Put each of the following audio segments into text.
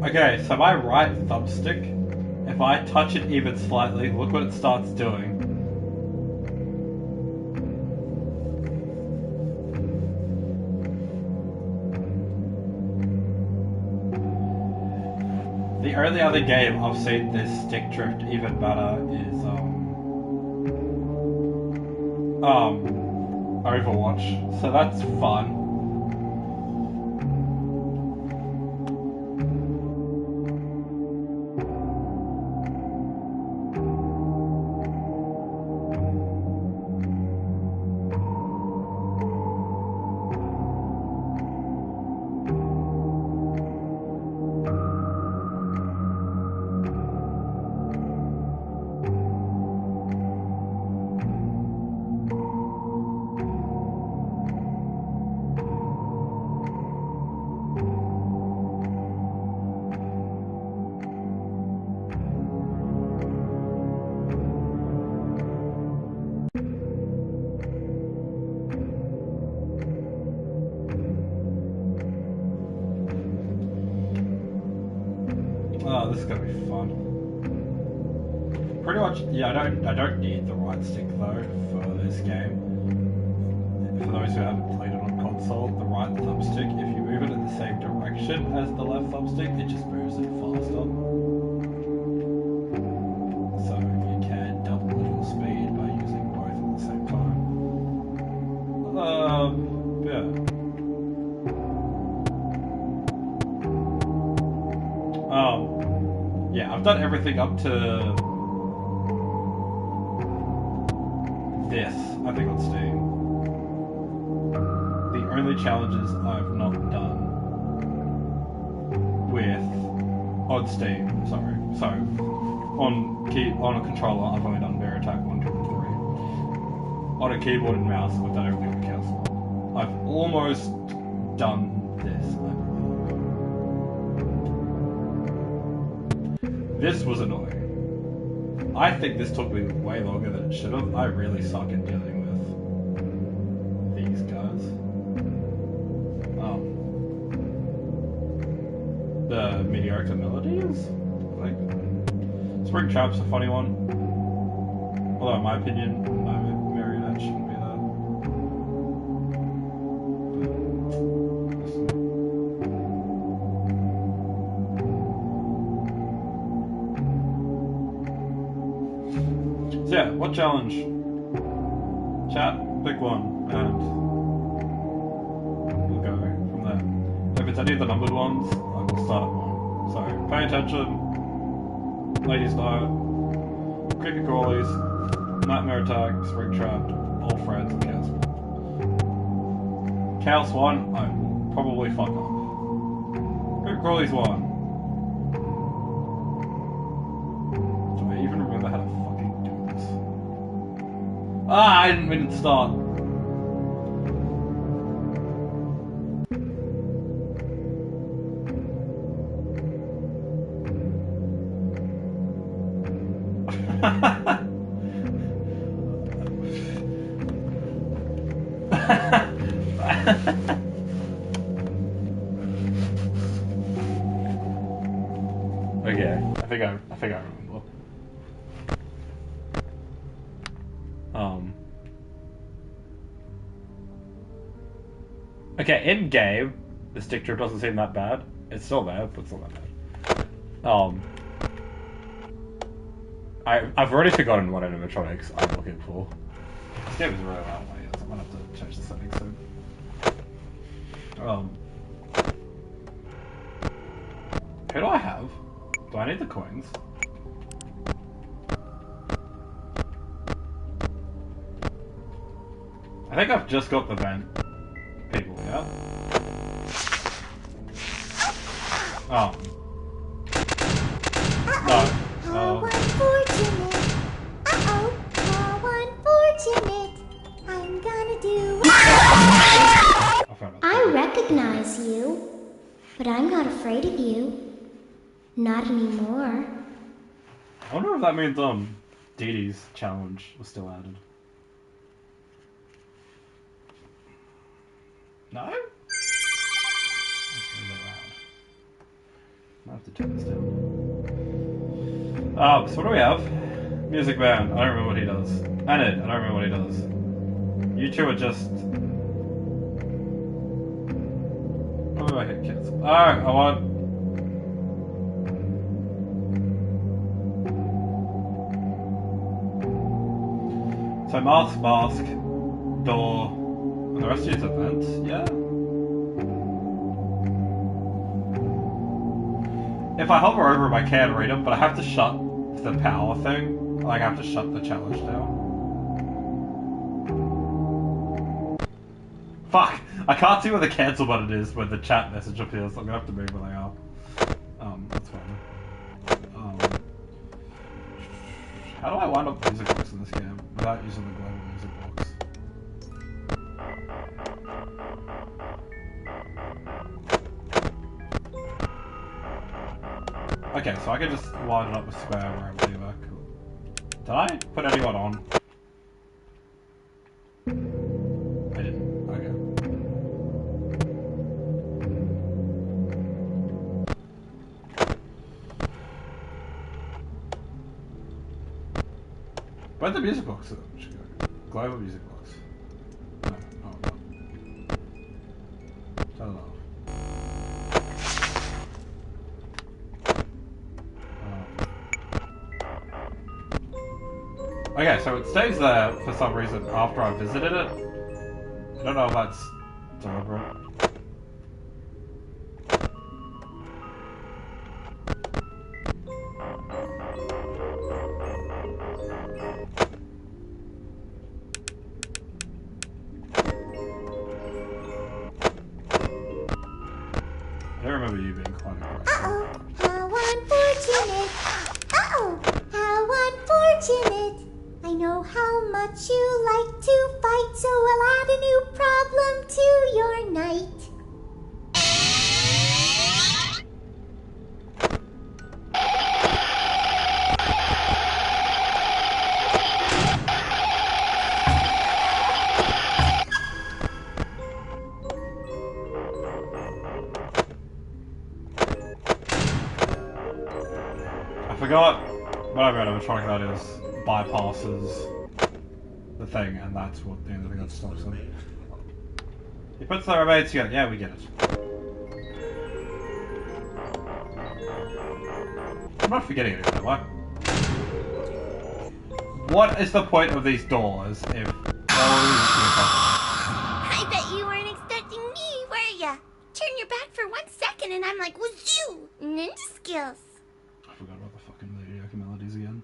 Okay, so my right thumbstick, if I touch it even slightly, look what it starts doing. The only other game I've seen this stick drift even better is Overwatch. So that's fun. Oh, this is gonna be fun. Pretty much, yeah. I don't need the right stick though for this game. For those who haven't played it on console, the right thumbstick, if you move it in the same direction as the left thumbstick, it just moves it faster. So you can double your speed by using both at the same time. Yeah. Yeah, I've done everything up to this, I think, on Steam. The only challenges I've not done on Steam, sorry. So, on a controller, I've only done Bear Attack 1, 2, and 3. On a keyboard and mouse, I've done everything on console. I've almost done this, I believe. This was annoying. I think this took me way longer than it should have. I really suck at dealing with these guys. The mediocre melodies? Like, Spring Trap's a funny one. Although, in my opinion, no, Marionette shouldn't be that. So yeah, what challenge? Chat, pick one, and we'll go from there. If it's any of the numbered ones, I will start at one. So, pay attention, Ladies Night, Cricket Crawlies, Nightmare Attack, Spring Trapped, All Friends, and Chaos 1. Chaos 1, I will probably fuck up. Cricket Crawlies 1. Do I even remember how to fucking do this? Ah, I didn't mean to start. Okay, I think I remember. Okay, in game, the stick drift doesn't seem that bad. It's still there, but it's not that bad. I've already forgotten what animatronics I'm looking for. This game is really loud. I might have to change the settings soon. Who do I have? Do I need the coins? I think I've just got the vent people, yeah? Oh. No. How unfortunate. Uh-oh. How unfortunate. I'm gonna do... I recognize you, but I'm not afraid of you. Not anymore. I wonder if that means Dee Dee's challenge was still added. No? That's really loud. have to turn this down. So what do we have? Music band. I don't remember what he does. Enid. I don't remember what he does. You two are just. What do I hit cancel? Oh, I want. So mask, door, and the rest of you is event, yeah? If I hover over them, I can read them, but I have to shut the power thing. Like, I have to shut the challenge down. Fuck! I can't see where the cancel button is when the chat message appears, so I'm gonna have to move where they are. That's fine. How do I wind up music box in this game without using the global music box? Okay, so I can just line it up with square wherever they work. Did I put anyone on? I didn't. Okay. Where'd the music box go? Global music box. No, no. Turn it off. Okay, so it stays there for some reason after I visited it. I don't know if that's deliberate. I don't remember you being quite aggressive. Uh-oh, how unfortunate. Uh-oh, how unfortunate. I know how much you like to fight, so I'll add a new problem to your night. I forgot what I read animatronic that is bypasses the thing, and that's what the thing that stops them. He puts the remains together. Yeah, we get it. I'm not forgetting anything, am I? What is the point of these doors if I bet you weren't expecting me, were ya? Turn your back for 1 second and I'm like, wazoo! Ninja skills. I forgot about the fucking Lady melodies again.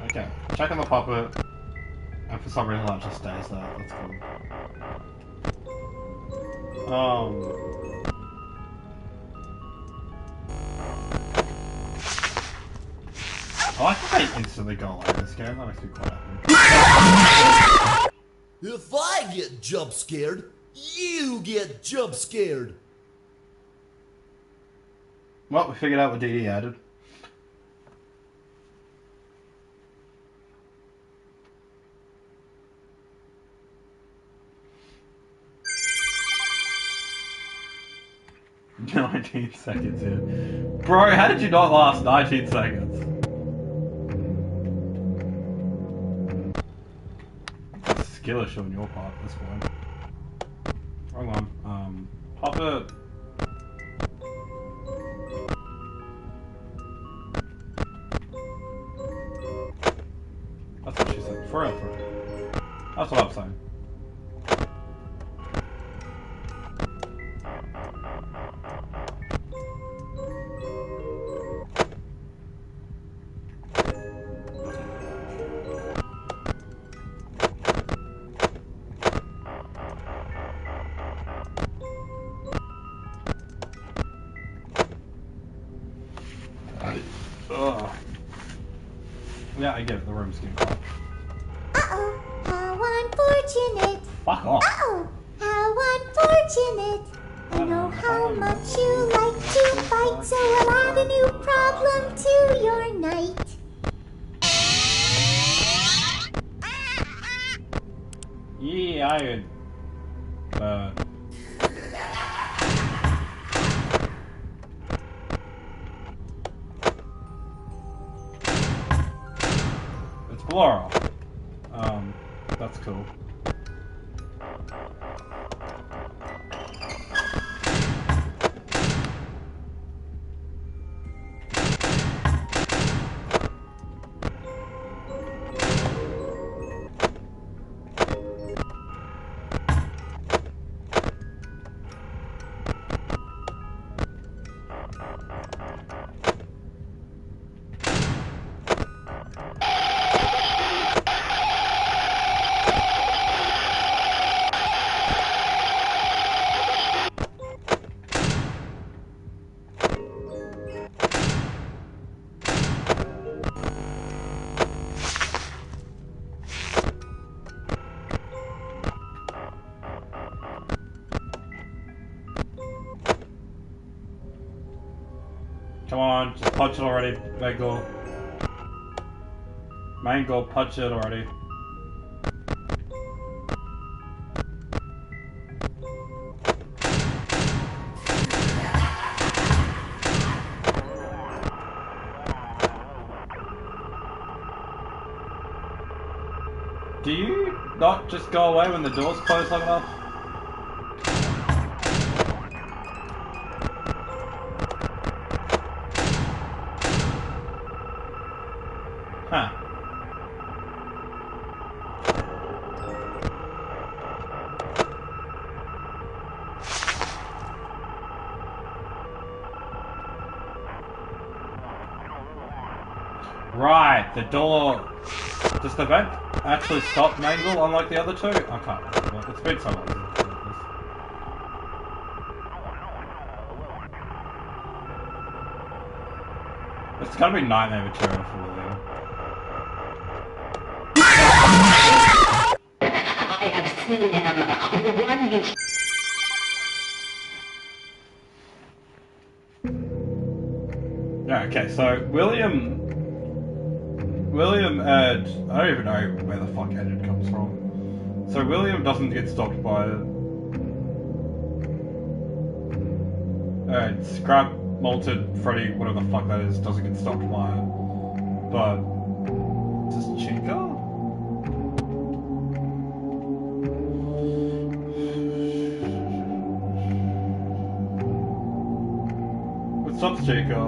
Okay, checking the puppet, and for some reason that just stays there. That's cool. I like that they instantly go away in this game. That makes me quite happy. If I get jump scared, you get jump scared. Well, we figured out what DD added. "19 seconds in." Bro, how did you not last 19 seconds? That's skillish on your part at this point. Wrong one. Puppet. That's what she said. For real. That's what I'm saying. Ugh. Yeah, I get it. The room's getting hot. Uh-oh, how unfortunate. Fuck off. Uh-oh, how unfortunate. I know how much you like to fight, so I'll add a new problem to your night. I it's Blora. That's cool. Come on, just punch it already, Mangle. Mangle, punch it already. Do you not just go away when the door's closed long enough? Huh. Right, the door... Does the vent actually stop Mangle unlike the other two? I can't remember. It's been so long since I've played this. It's gonna be nightmare material for William. I have seen him. The one you... Yeah, okay, so William and I don't even know where the fuck Edward comes from. So William doesn't get stopped by Scrap Malted Freddy, whatever the fuck that is, doesn't get stopped by it. But does Chica? It stops Chica,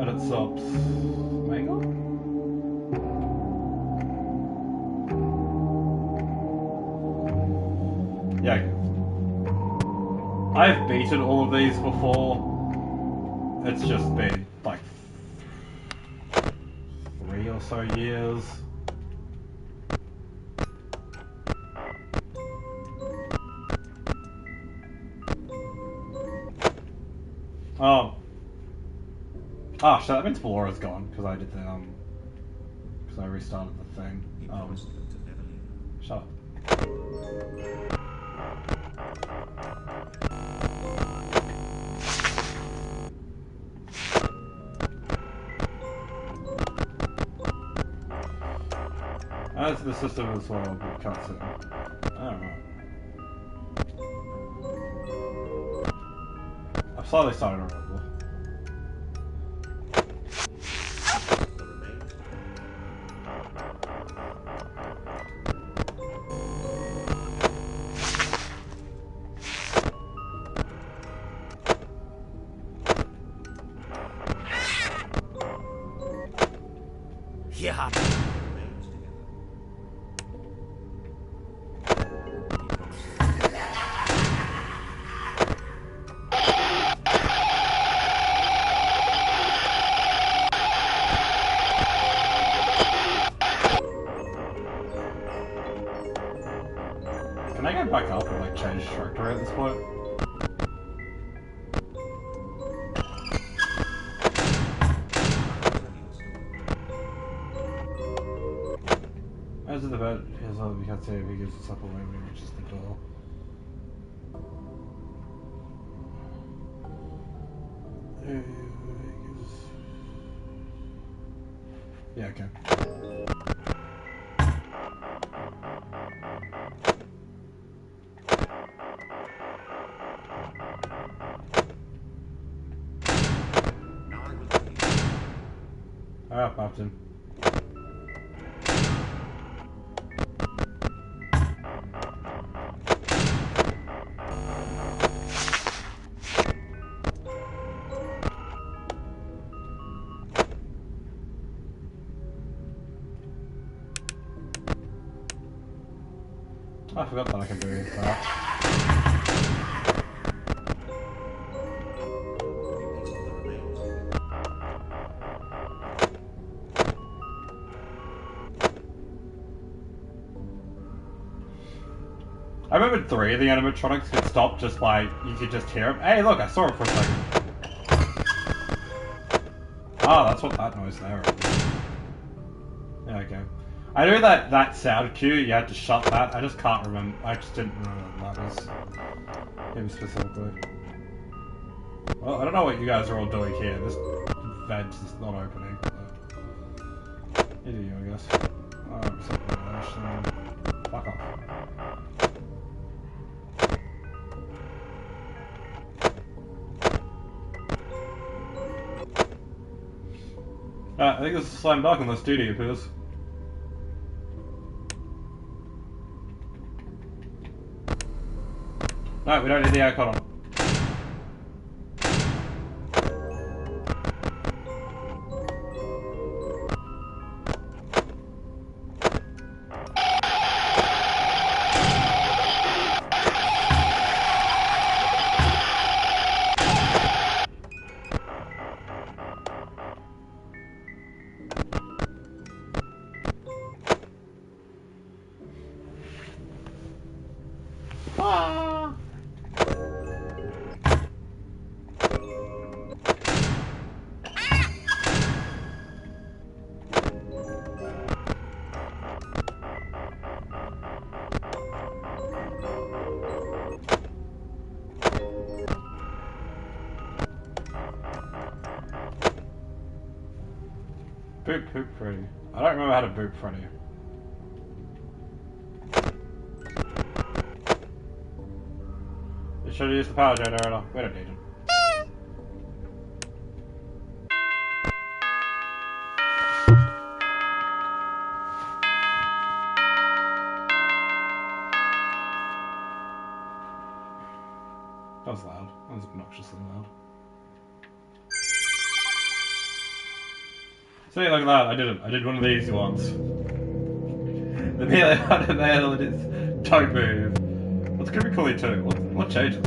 and it stops Mangle? Yeah, I've beaten all of these before. It's just been like 3 or so years. Oh shit, that means Blora's gone because I did the because I restarted the thing. Shut up. As the system as well, we can't sit. I don't know. I've slowly started to remember. Yeah. Can I go back up and like change trajectory at this point? As of the bed, here's all we can say if he gives us up away when he reaches the door. Yeah, okay. Ah, Captain. I forgot that I can do that. I remember 3 of the animatronics could stop just by, you could just hear them. Hey look, I saw it for a second. Ah, that's what that noise there is. Yeah, okay. I knew that sound cue, you had to shut that. I just can't remember. I just didn't remember what that was. Him specifically. Well, I don't know what you guys are all doing here. This vent is not opening. But... Either you, I guess. Fuck off. I think this is a slam dunk unless Duty appears. No, we don't need the icon on. Boop poop Freddy. I don't remember how to boop Freddy. You should have used the power generator. We don't need it. That was loud. That was obnoxiously loud. See, look at that. I did it. I did one of these once. The melee button nail and it's don't move. What's Creepy Coolie 2? What changes?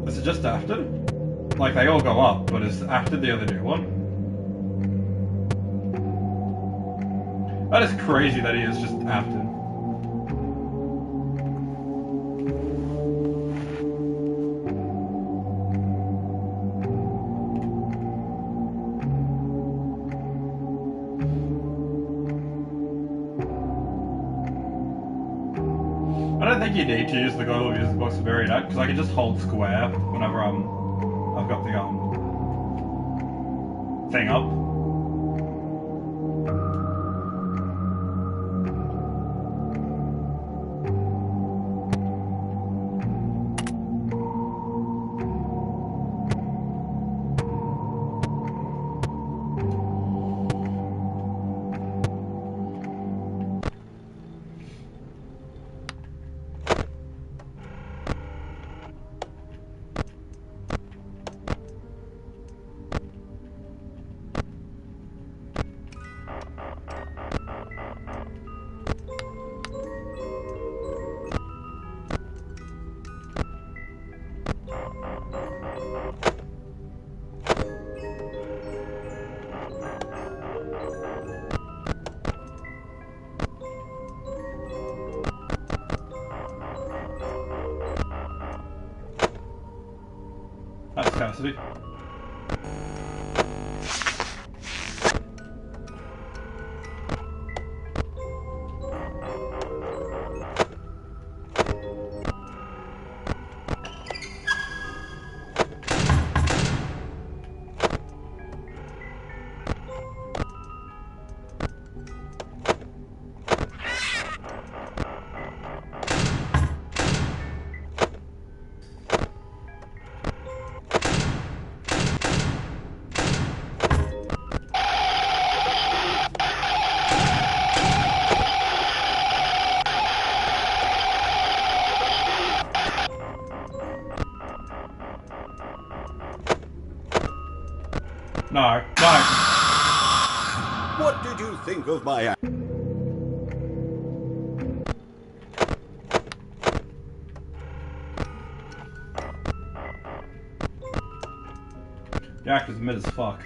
Is it just Afton? Like they all go up, but is Afton the other new one? That is crazy that he is just Afton. I don't think you need to use the global music box to vary that because I can just hold square whenever I've got the thing up. That's Cassidy. No, no. What did you think of my act? Your actor's mid as fuck.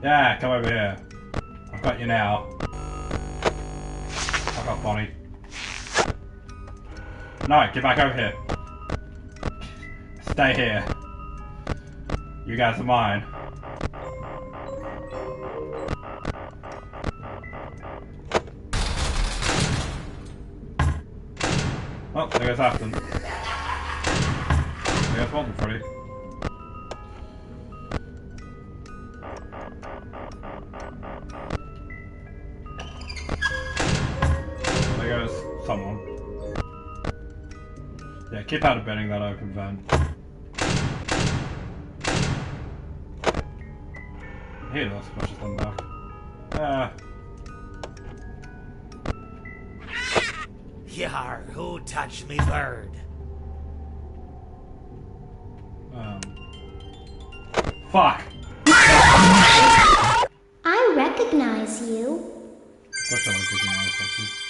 Yeah, come over here. I've got you now. Fuck off, Bonnie. No, get back over here. Stay here. You guys are mine. Oh, there goes Afton. There goes Walton Freddy. There goes someone. Yeah, keep out of betting that open vent. He does pushes them back. Yar, who touched me bird? Fuck! I recognize you. That's what I'm thinking myself.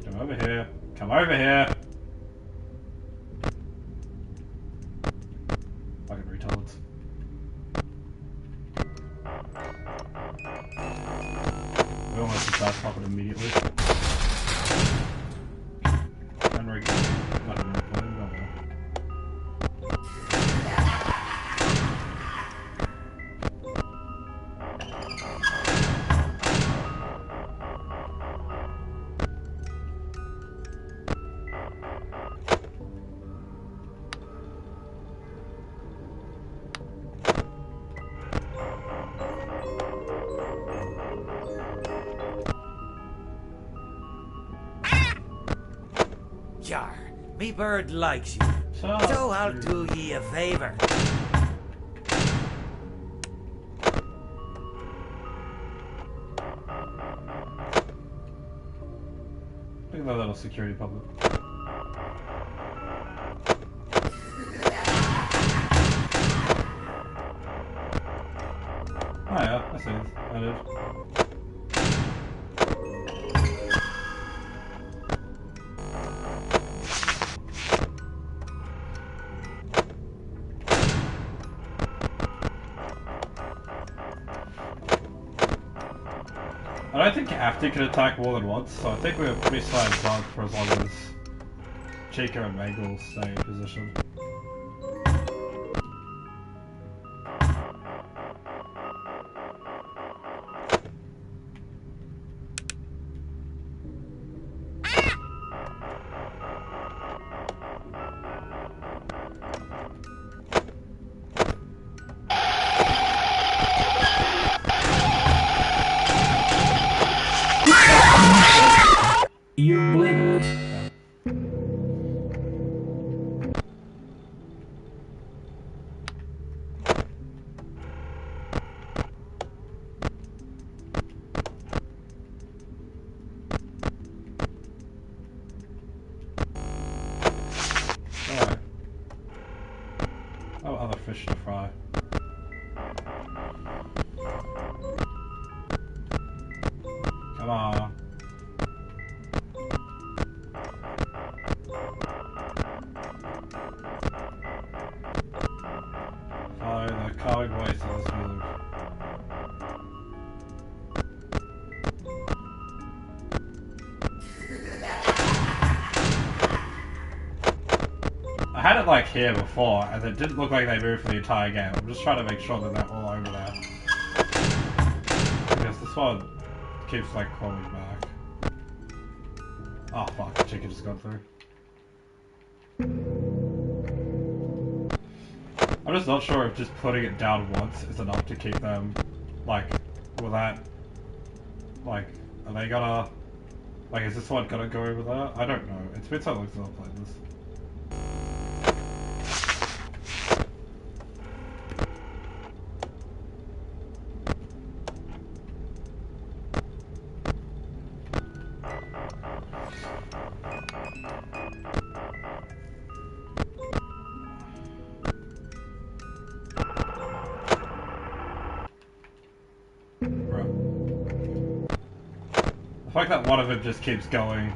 Come over here. Come over here. Fucking retards. We almost just dive pop it immediately. And we're not even playing, don't we? Yar, me bird likes you. So I'll do ye a favor. Look at that little security public. Oh yeah, I see it. I did. I don't think Afton can attack more than once, so I think we're pretty slight dog for as long as Chica and Mangle stay in position. You blinked. Alright. Oh, other fish to fry. Come on. Follow the code voice of this music. I had it like here before, and it didn't look like they moved for the entire game. I'm just trying to make sure that they're all over there. Because this one keeps like crawling back. Oh fuck, the chicken just got through. I'm just not sure if just putting it down once is enough to keep them, like, will that, like, are they gonna, like, is this one gonna go over there? I don't know. It's been so long since I've played this. The fact that one of them just keeps going.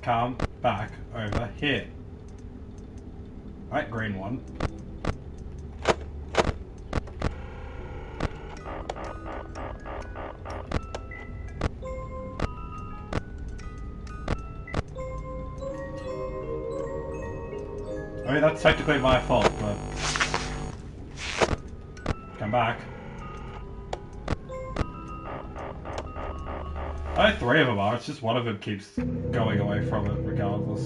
Come back over here. Right, green one. I mean, that's technically my fault, but... Come back. I know 3 of them are, it's just one of them keeps going away from it regardless.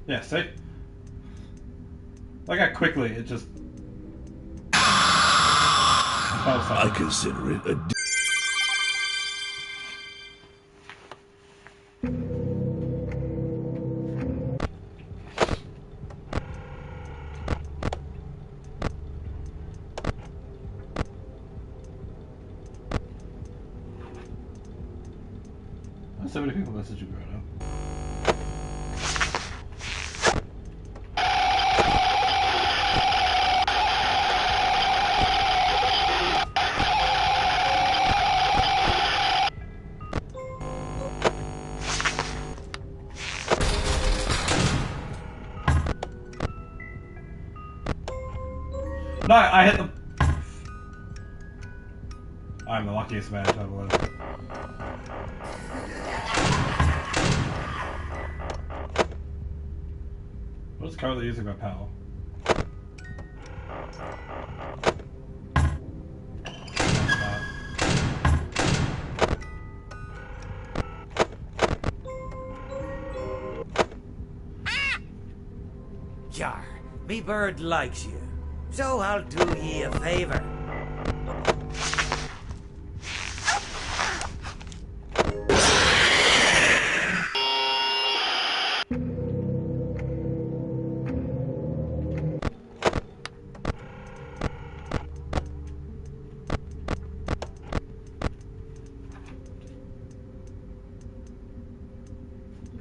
Yeah, see? Look how quickly it just... I consider it a... So many people messaging me right now. No, I hit the... I'm the luckiest man to have a live. What is currently using my power? Yar, me bird likes you, so I'll do ye a favor.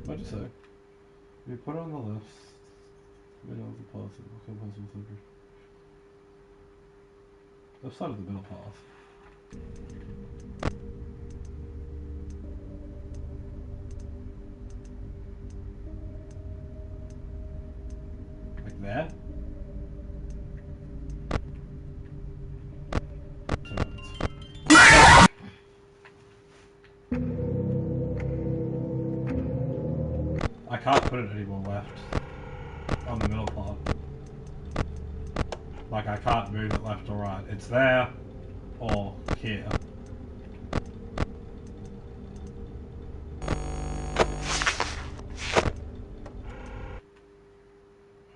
What'd you say? We put it on the left, middle of the path, left side of the middle path. Like that? I can't put it anymore left on the middle part. Like I can't move it left or right. It's there or here.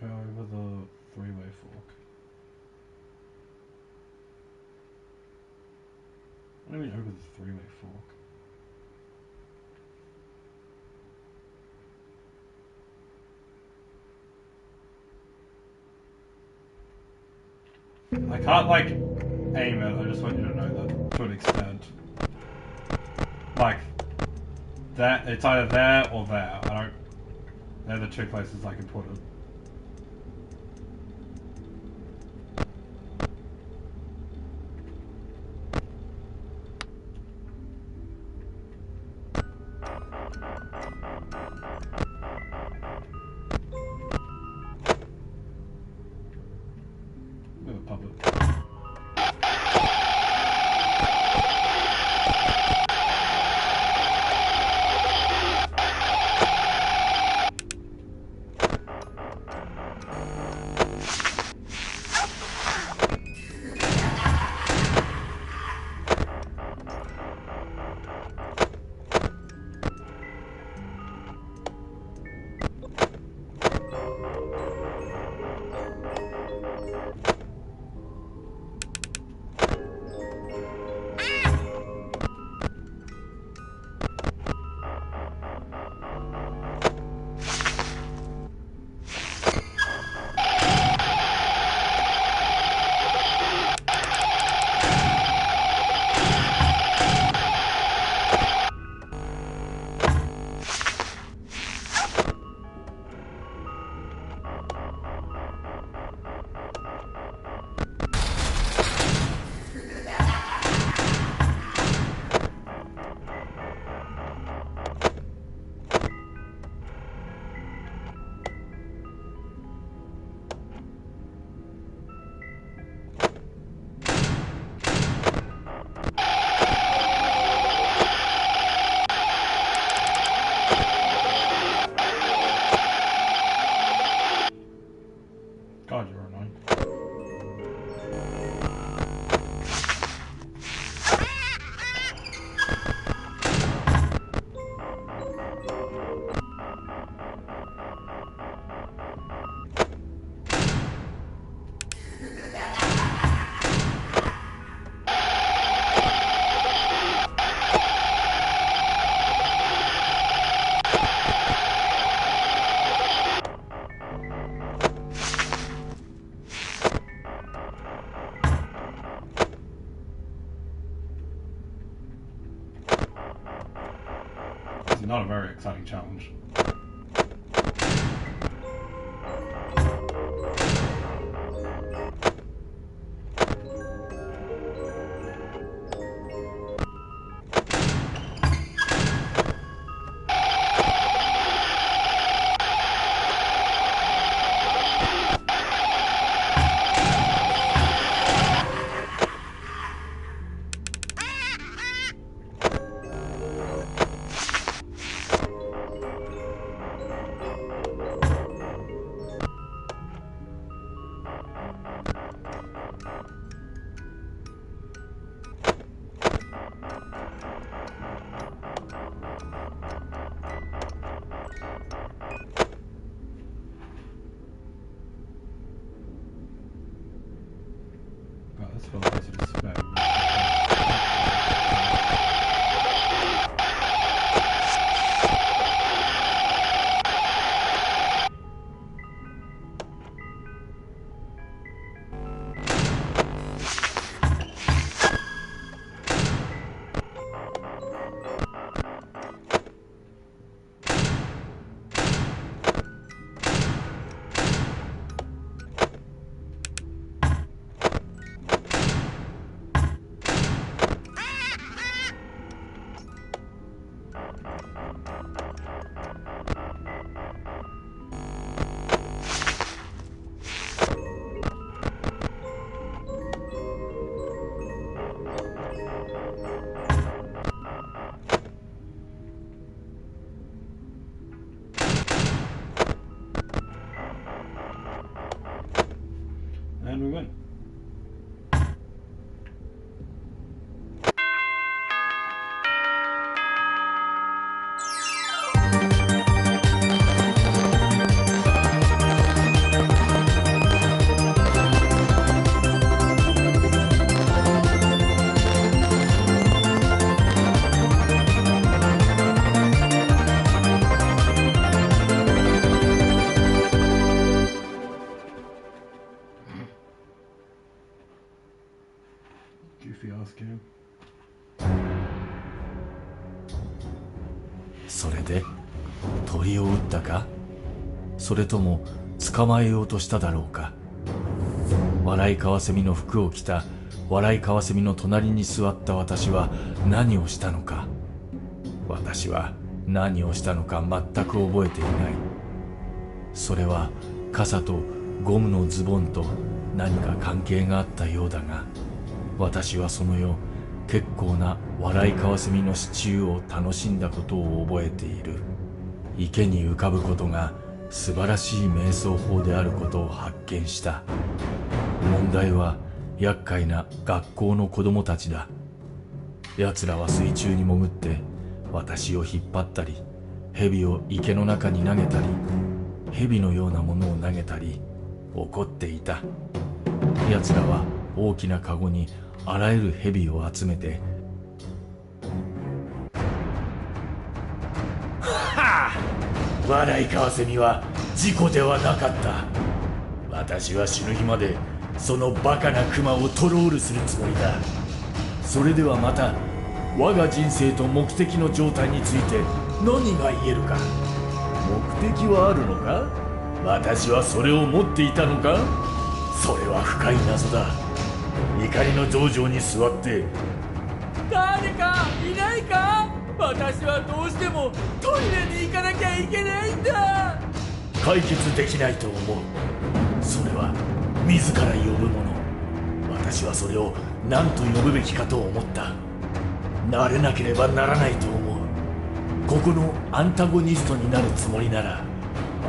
Over the three-way fork. What do you mean over the three-way fork? I can't, like, aim it, I just want you to know that, to an extent. Like, that, it's either there or there, they're the two places I can put it. Bit of a puppet. not a very exciting challenge. That's what I was expecting. And we win. Goofy ass game. それで鳥を撃ったか、それとも捕まえようとしただろうか。笑いカワセミの服を着た笑いカワセミの隣に座った私は何をしたのか。私は何をしたのか全く覚えていない。それは傘とゴムのズボンと何か関係があったようだが、私はその夜結構な笑いカワセミのシチューを楽しんだことを覚えている。池に浮かぶことが素晴らしい瞑想法であることを発見した。問題は厄介な学校の子供たちだ。奴らは水中に潜って私を引っ張ったり、蛇を池の中に投げたり、蛇のようなものを投げたり、怒っていた。奴らは大きなカゴにあらゆる蛇を集めて、はあ、笑いカワセミは事故ではなかった。私は死ぬ日までそのバカなクマをトロールするつもりだ。それではまた我が人生と目的の状態について何が言えるか。目的はあるのか。私はそれを持っていたのか。それは深い謎だ。怒りの道場に座って、誰かいないか、私はどうしてもトイレに行かなきゃいけないんだ。解決できないと思う。それは自ら呼ぶもの。私はそれを何と呼ぶべきかと思った。慣れなければならないと思う。ここのアンタゴニストになるつもりなら、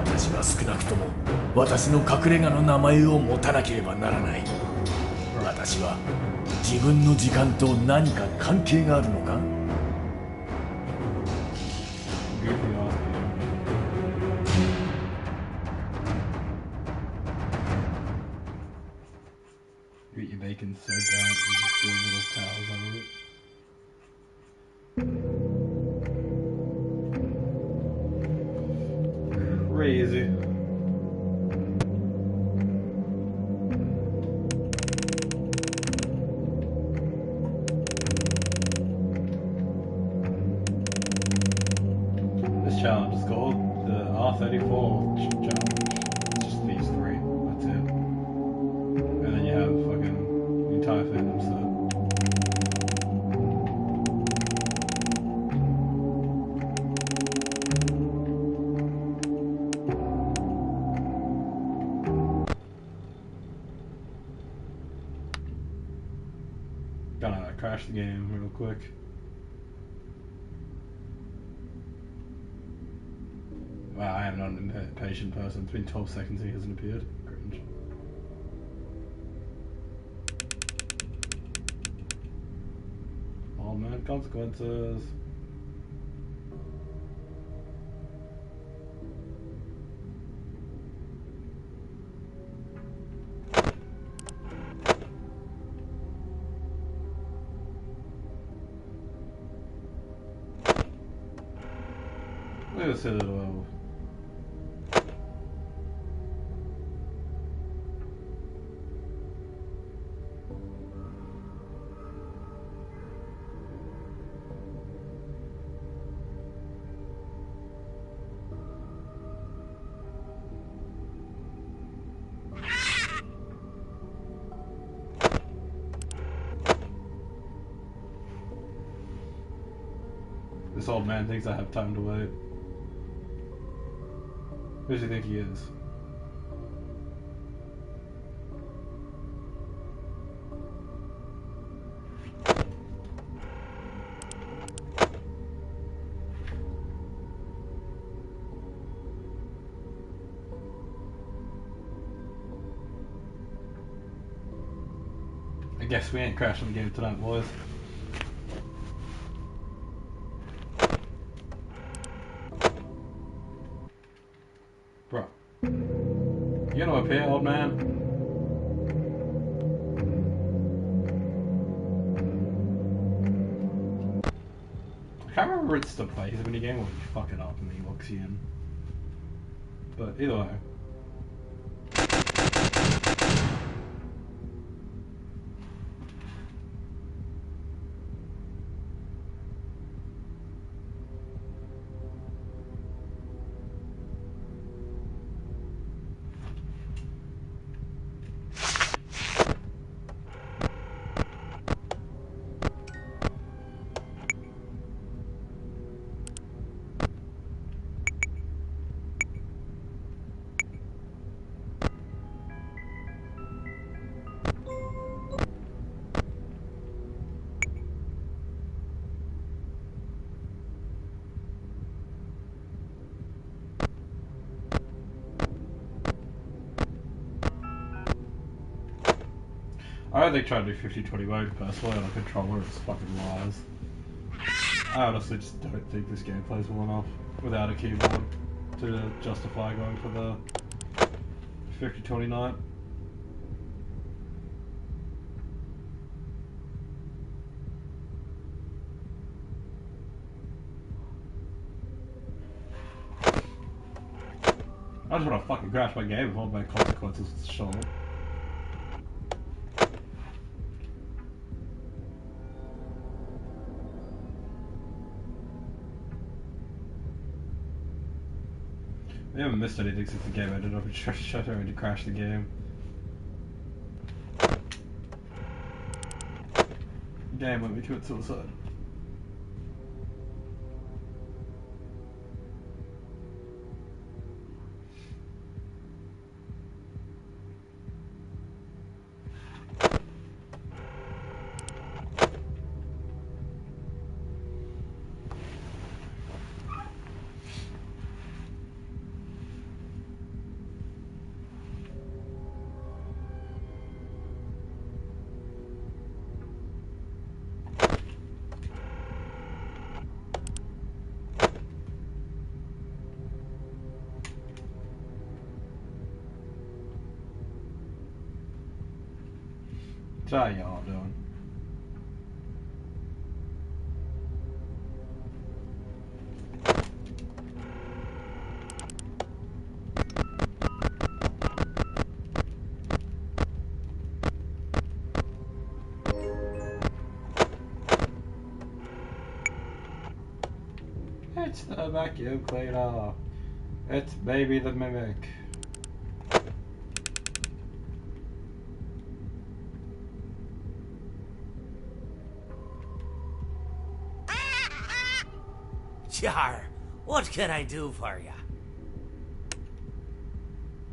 私は少なくとも私の隠れ家の名前を持たなければならない。私は自分の時間と何か関係があるのか。Eat your bacon so bad you just do little towels over it. Crazy. 34 challenge. It's just these three. That's it. And then you have fucking the entire Fnaf set. Gonna crash the game real quick. Wow, I am not an impatient person. It's been 12 seconds and he hasn't appeared. Cringe. Oh man, consequences. Look at this silly little elf. This old man thinks I have time to wait. Who does he think he is? I guess we ain't crashing the game tonight, boys. Bro. You gonna appear, old man? I can't remember it's the plays a minigame or you fuck it up and he locks you in. But either way. I don't think trying to do 50-20 mode personally on a controller is fucking lies. I honestly just don't think this game plays well enough without a keyboard to justify going for the 50-20 night. I just want to fucking crash my game with all my consequences shown. We haven't missed anything since the game ended up and shut her to crash the game. Game let me commit suicide. How y'all doing? It's the vacuum cleaner. It's Baby the Mimic. Jar, what can I do for ya?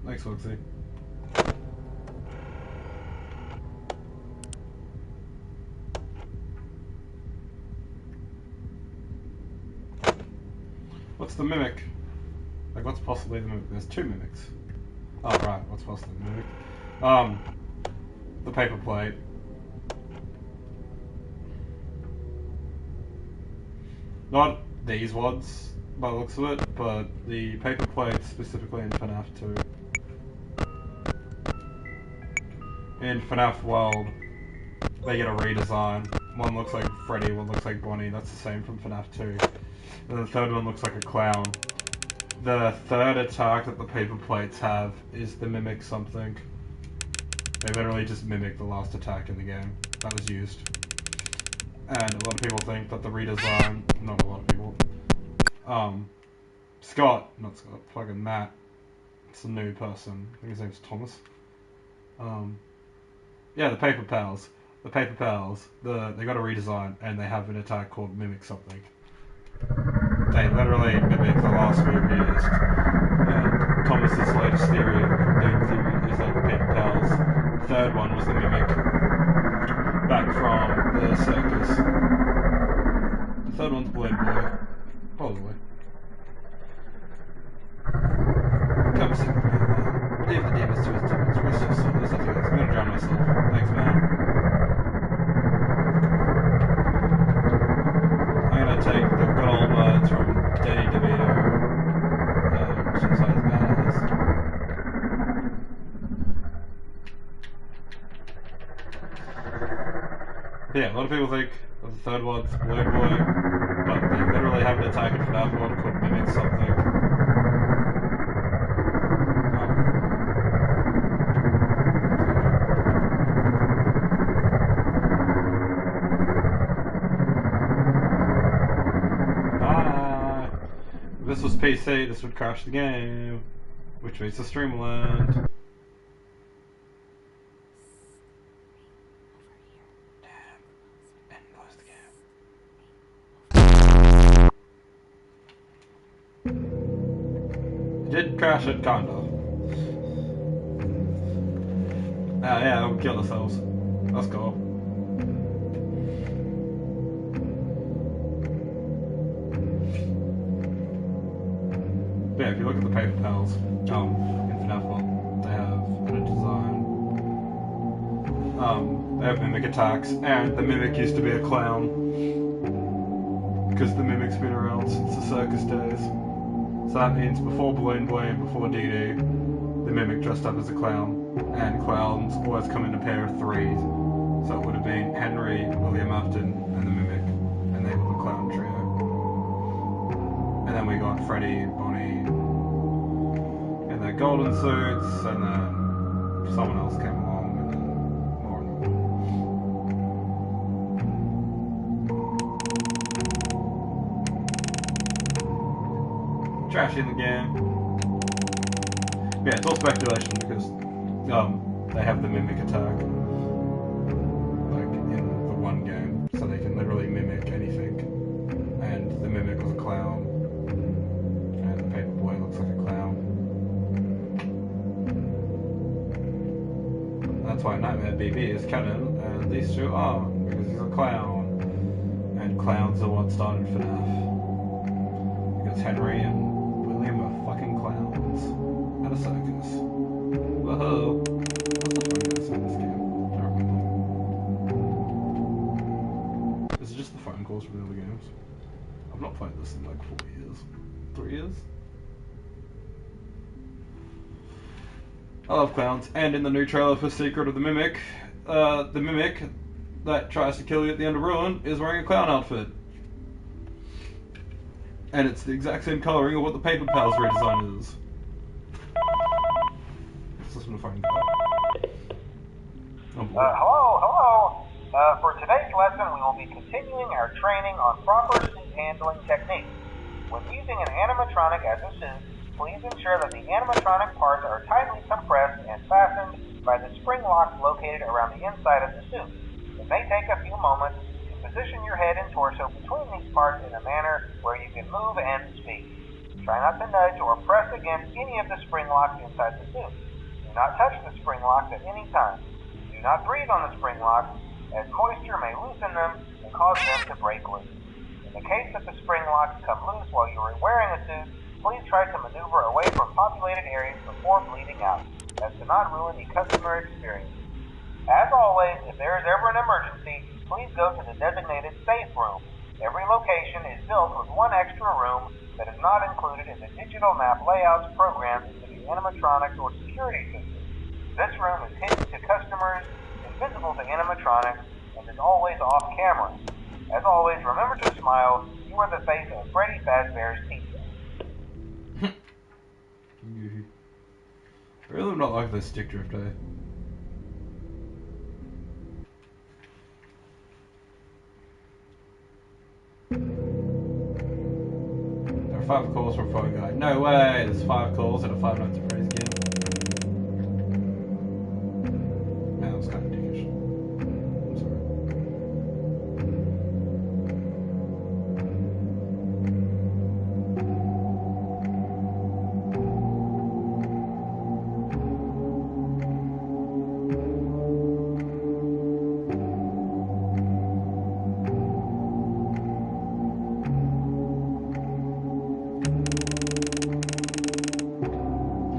Thanks, Foxy. What's the mimic? Like, what's possibly the mimic? There's two mimics. Oh, right, what's possibly the mimic? The paper plate. Not these ones, by the looks of it, but the paper plate specifically in Fnaf 2. In Fnaf World, they get a redesign. One looks like Freddy, one looks like Bonnie. That's the same from Fnaf 2. And the third one looks like a clown. The third attack that the paper plates have is the mimic something. They literally just mimic the last attack in the game that was used. And a lot of people think that the redesign, not a lot of people, fucking Matt, it's a new person, I think his name's Thomas. Yeah, the Paper Pals. The Paper Pals, they got a redesign and they have an attack called Mimic Something. They literally mimic the last move used. And Thomas's latest theory is that the Paper Pals, third one was the Mimic back from the circus. The third one's Blade Boy. Probably. Come sit with me. Leave the demons to his demons. Rest your soul. There's nothing else. I'm gonna drown myself. Thanks, man. I'm gonna take the good old words from Danny DeVito. Suicide's badass. Yeah, a lot of people think that the third one's Blade Boy, but they literally have an attack in Fnaf 1 called Mimic Something. If this was PC, this would crash the game, which means the stream will end. Did crash it, kinda. Yeah, we killed ourselves. That's cool. But yeah, if you look at the Paper Pals, in Fnaf 1, they have a design. They have mimic attacks, and the mimic used to be a clown. Because the mimic's been around since the circus days. So that means before Balloon Boy and before DD, the mimic dressed up as a clown, and clowns always come in a pair of threes. So it would have been Henry, William Afton, and the mimic, and they were the clown trio. And then we got Freddy, Bonnie, in their golden suits, and then someone else came along, and then more and more. Trashy in the game. Yeah, it's all speculation because they have the mimic attack, like in the one game, so they can literally mimic anything. And the mimic was a clown, and the Paper Boy looks like a clown. That's why Nightmare BB is canon, and these two aren't, because he's a clown, and clowns are what started FNAF. Because Henry and William are fucking clowns at a circus. Whoa. What's the phone guys in this game? I don't remember. Is it just the phone calls from the other games? I've not played this in like 4 years. 3 years? I love clowns. And in the new trailer for Secret of the Mimic that tries to kill you at the end of Ruin is wearing a clown outfit. And it's the exact same colouring of what the Paper Pals redesign is. Let's listen to the phone guy. Hello. For today's lesson, we will be continuing our training on proper suit handling techniques. When using an animatronic as a suit, Please ensure that the animatronic parts are tightly compressed and fastened by the spring locks located around the inside of the suit. It may take a few moments to position your head and torso between these parts in a manner where you can move and speak. Try not to nudge or press against any of the spring locks inside the suit. Do not touch the spring locks at any time. Do not breathe on the spring locks, as moisture may loosen them and cause them to break loose. In the case that the spring locks come loose while you are wearing a suit, please try to maneuver away from populated areas before bleeding out, as to not ruin the customer experience. As always, if there is ever an emergency, please go to the designated safe room. Every location is built with one extra room that is not included in the digital map layouts programmed into the animatronics or security system. This room is hidden to customers, invisible to animatronics, and is always off camera. As always, remember to smile. You are the face of Freddy Fazbear's Pizza. I really not like this stick drift, eh? There are 5 calls for a photo guide. No way! There's 5 calls and a 5 nights at Freddy's game. Man, that was kind of dickish. I'm sorry.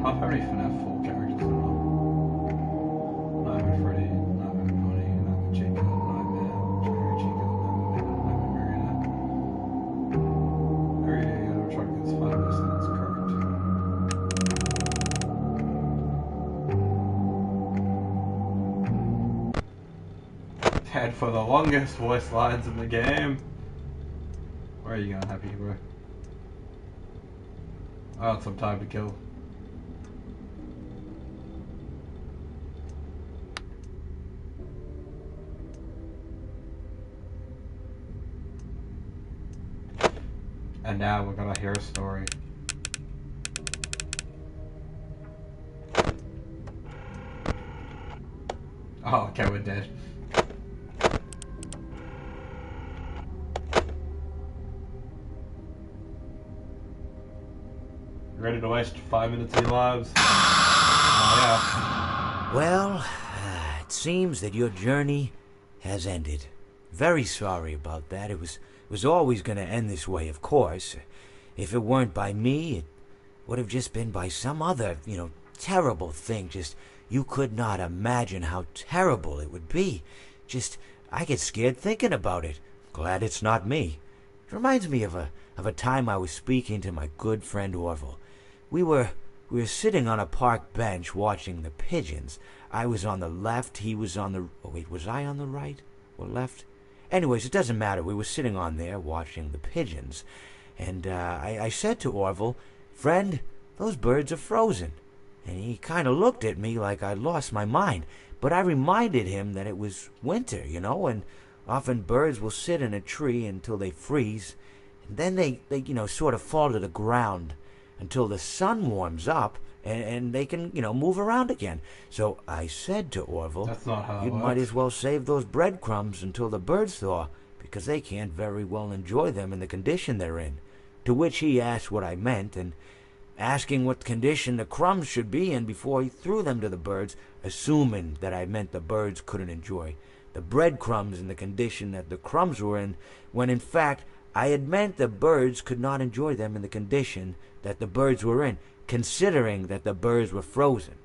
How many Fnaf 4 characters there are? Nightmare Freddy, Nightmare Bonnie, Nightmare Chica, Nightmare Jerry Chica, Nightmare Marionette. Agree, I'm gonna try to get this 5% correct. Had for the longest voice lines in the game. Where are you going, Happy, bro? I got some time to kill. And now we're gonna hear a story. Oh, okay, we're dead. Ready to waste 5 minutes of your lives? Yeah. Well, it seems that your journey has ended. Very sorry about that. It was always going to end this way, of course. If it weren't by me, it would have just been by some other, terrible thing. Just, you could not imagine how terrible it would be. Just, I get scared thinking about it. Glad it's not me. It reminds me of a time I was speaking to my good friend Orville. We were sitting on a park bench watching the pigeons. I was on the left, he was on the... Oh, wait, was I on the right or left? Anyways, it doesn't matter. We were sitting on there watching the pigeons. And I said to Orville, "Friend, those birds are frozen." And he kind of looked at me like I'd lost my mind. But I reminded him that it was winter, and often birds will sit in a tree until they freeze. And then they sort of fall to the ground until the sun warms up and they can, move around again. So I said to Orville, "That's not how it you works. might as well save those breadcrumbs until the birds thaw, because they can't very well enjoy them in the condition they're in." To which he asked what I meant, and asking what condition the crumbs should be in before he threw them to the birds, assuming that I meant the birds couldn't enjoy the breadcrumbs in the condition that the crumbs were in, when in fact I had meant the birds could not enjoy them in the condition that the birds were in, considering that the birds were frozen.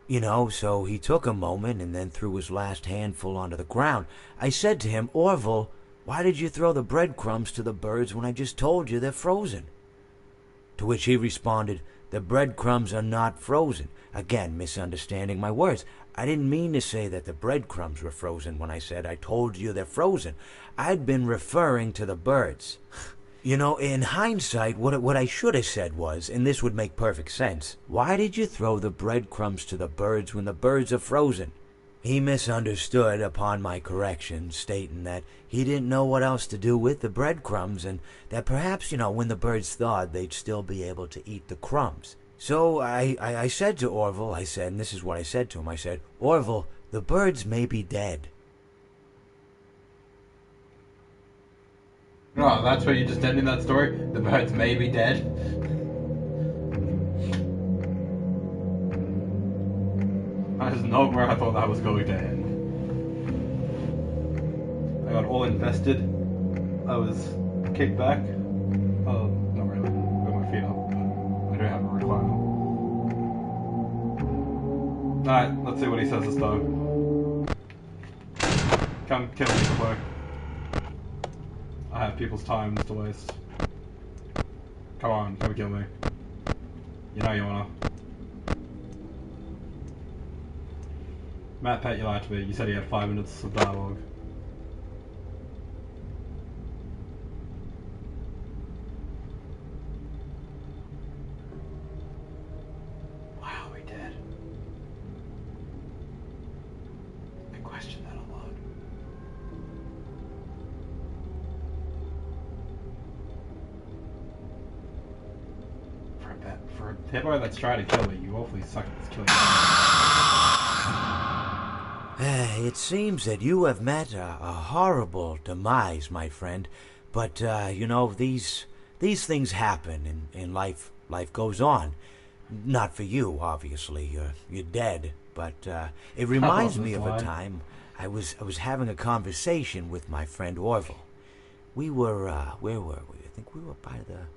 So he took a moment and then threw his last handful onto the ground. I said to him, "Orville, why did you throw the breadcrumbs to the birds when I just told you they're frozen?" To which he responded, "The breadcrumbs are not frozen." Again, misunderstanding my words. I didn't mean to say that the breadcrumbs were frozen when I said I told you they're frozen. I'd been referring to the birds. In hindsight, what I should have said was, and this would make perfect sense, "Why did you throw the breadcrumbs to the birds when the birds are frozen?" He misunderstood upon my correction, stating that he didn't know what else to do with the breadcrumbs, and that perhaps, when the birds thawed, they'd still be able to eat the crumbs. So I said to Orville, and this is what I said to him, I said, Orville, the birds may be dead. Oh, that's where you just ending that story? The birds may be dead? That is not where I thought that was going to end. I got all invested. I was kicked back. Not really. Got my feet up, but I do have a recliner. Alright, let's see what he says this time. Come kill me quick. I have people's time to waste. Come on, come kill me. You know you wanna. Matt Pett, you lied to me. You said he had 5 minutes of dialogue. Wow, he did. I question that a lot. For a hippo that's trying to kill me, you awfully suck at this killing. It seems that you have met a horrible demise, my friend. But, these things happen in life. Life goes on. Not for you, obviously. You're dead. But it reminds me of a time I was having a conversation with my friend Orville. We were, where were we? I think we were by the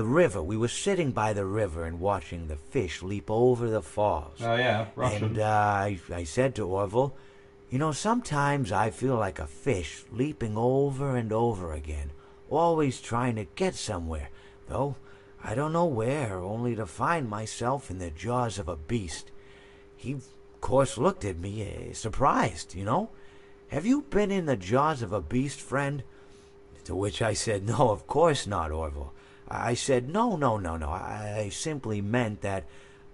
river. We were sitting by the river and watching the fish leap over the falls. Oh yeah, Russian. And I said to Orville, sometimes I feel like a fish leaping over and over again, always trying to get somewhere, though I don't know where, only to find myself in the jaws of a beast. He, of course, looked at me, surprised, Have you been in the jaws of a beast, friend? To which I said, no, of course not, Orville. I said, no. I simply meant that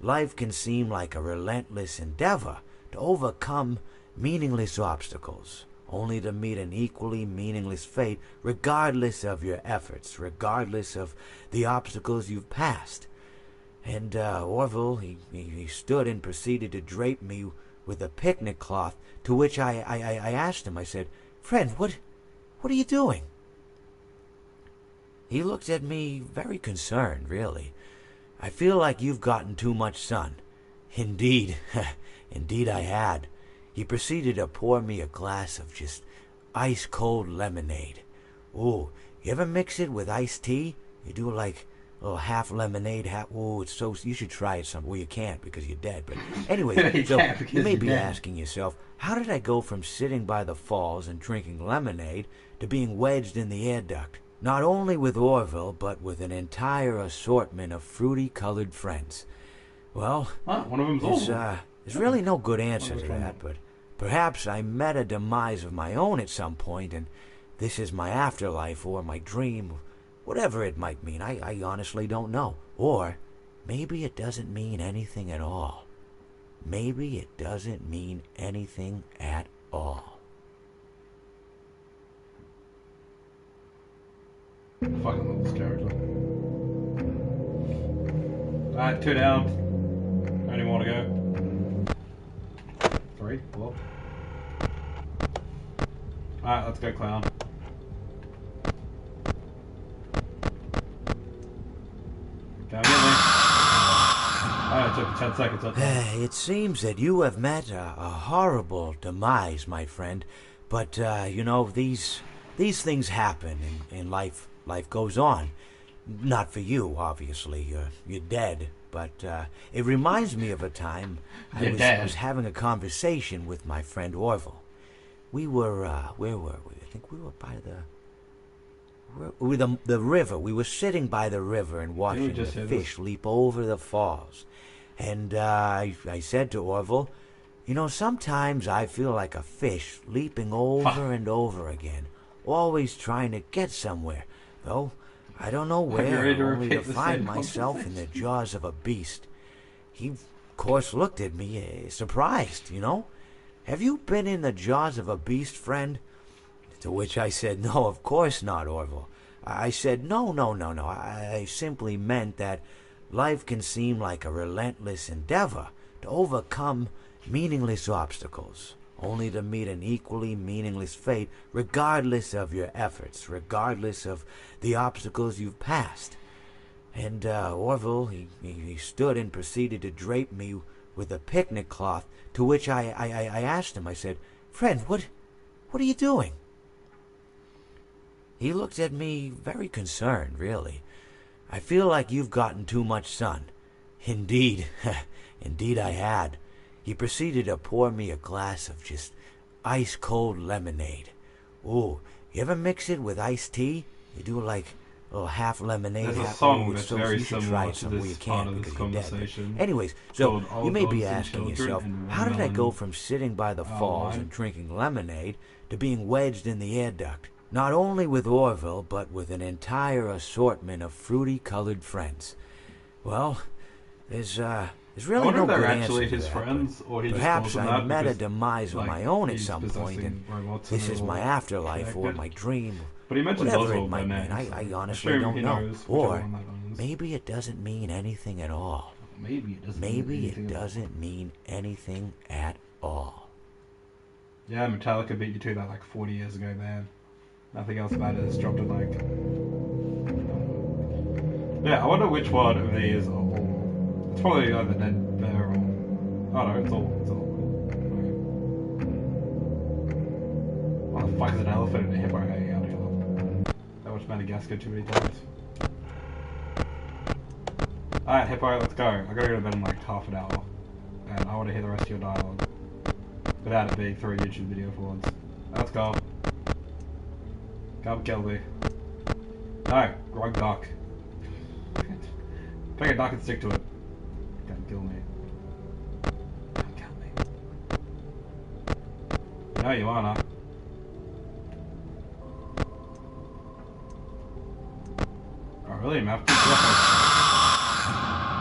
life can seem like a relentless endeavor to overcome meaningless obstacles, only to meet an equally meaningless fate, regardless of your efforts, regardless of the obstacles you've passed. And Orville, he stood and proceeded to drape me with a picnic cloth, to which I asked him, I said, friend, what are you doing? He looked at me very concerned, really. I feel like you've gotten too much sun. Indeed, indeed I had. He proceeded to pour me a glass of just ice-cold lemonade. Ooh, you ever mix it with iced tea? You do like a little half lemonade, half... Ooh, it's so... You should try it some... Well, you can't because you're dead, but anyway, so you may be asking yourself, how did I go from sitting by the falls and drinking lemonade to being wedged in the air duct? Not only with Orville, but with an entire assortment of fruity-colored friends. Well, one of them's there's really no good answer to that, but perhaps I met a demise of my own at some point, and this is my afterlife or my dream, whatever it might mean. I honestly don't know. Or maybe it doesn't mean anything at all. Maybe it doesn't mean anything at all. Fucking love this character. Alright, 2 down. How many more to go? 3, 4. Alright, let's go, clown. Come get me. Alright, it took 10 seconds. It seems that you have met a horrible demise, my friend. But, these things happen in life. Life goes on. Not for you, obviously. You're dead. But it reminds me of a time I was having a conversation with my friend Orville. We were, where were we? I think we were by the river. We were sitting by the river and watching the fish leap over the falls. And I said to Orville, sometimes I feel like a fish leaping over and over again, always trying to get somewhere, though I don't know where, only to find myself in the jaws of a beast. He, of of course, looked at me, surprised, you know. "Have you been in the jaws of a beast, friend?" To which I said, "No, of course not, Orville." I said, No. I simply meant that life can seem like a relentless endeavor to overcome meaningless obstacles, only to meet an equally meaningless fate, regardless of your efforts, regardless of the obstacles you've passed. And Orville, he stood and proceeded to drape me with a picnic cloth, to which I asked him, I said, "Friend, what are you doing?" He looked at me very concerned, really. "I feel like you've gotten too much sun." Indeed, indeed I had. He proceeded to pour me a glass of just ice-cold lemonade. Ooh, you ever mix it with iced tea? You do like a little half lemonade. There's a half, song ooh, that's so very you should similar try it to some way this you part can of this because you're dead. conversation. But anyways, so Called you Old may be Dogs and asking Children yourself, and how did I go Watermelon from sitting by the falls wine? and drinking lemonade to being wedged in the air duct? Not only with Orville, but with an entire assortment of fruity-colored friends. Well, there's really no good answer to his that, friends, or he perhaps just calls them I that met a because, demise of my own at some point, and robots this and is they're my all afterlife or connected. my dream, But he mentions whatever Oswald it by might name. mean. So I honestly assume don't he know. knows whichever Or one that one is. maybe it doesn't mean anything at all. Maybe it doesn't. Maybe it doesn't mean anything at all. Yeah, Metallica beat you to that like 40 years ago, man. Nothing else matters. Dropped it like. Yeah, I wonder which one of these are all. It's probably either Dead Bear or. Oh no, it's all. Okay. What the fuck is an elephant and a hippo hanging out together? I watched Madagascar too many times. Alright, hippo, let's go. I gotta go to bed in like half an hour. And I want to hear the rest of your dialogue. Without it being through a YouTube video for once. Let's go. Come kill me. No, wrong duck. Pick a duck and stick to it. Don't kill me. Don't kill me. No, you are not. Oh, really, Matt?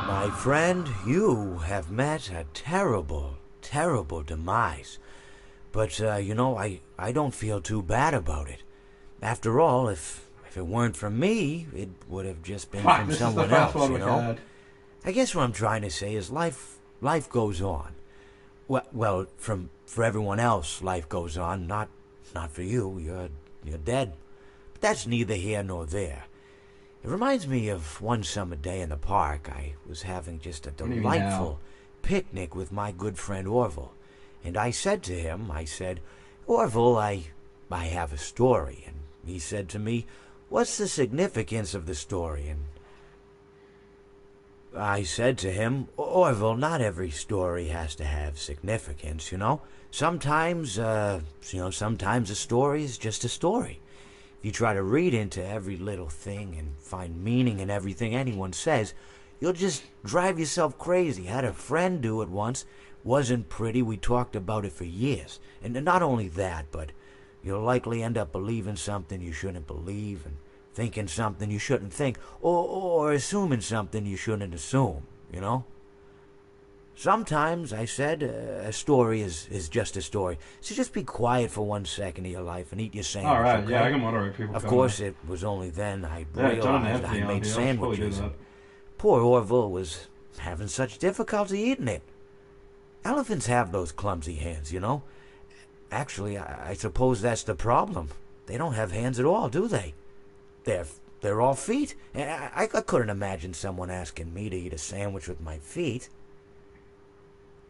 My friend, you have met a terrible, terrible demise. But, I don't feel too bad about it. After all, if it weren't from me, it would have just been from someone else, you know? I guess what I'm trying to say is life goes on. Well, for everyone else, life goes on, not for you. You're dead. But that's neither here nor there. It reminds me of one summer day in the park. I was having just a delightful picnic with my good friend Orville. And I said to him, Orville, I have a story. And he said to me, "What's the significance of the story?" And I said to him, "Orville, not every story has to have significance, you know? Sometimes a story is just a story. If you try to read into every little thing and find meaning in everything anyone says, you'll just drive yourself crazy. I had a friend do it once. Wasn't pretty. We talked about it for years. And not only that, but you'll likely end up believing something you shouldn't believe and thinking something you shouldn't think, or assuming something you shouldn't assume, you know? Sometimes," I said, a story is just a story. So just be quiet for 1 second of your life and eat your sandwich. Alright, okay? yeah, I can moderate people. Of course, it was only then I realized I made sandwiches. Poor Orville was having such difficulty eating it. Elephants have those clumsy hands, you know? Actually, I suppose that's the problem. They don't have hands at all, do they? They're all feet. I couldn't imagine someone asking me to eat a sandwich with my feet.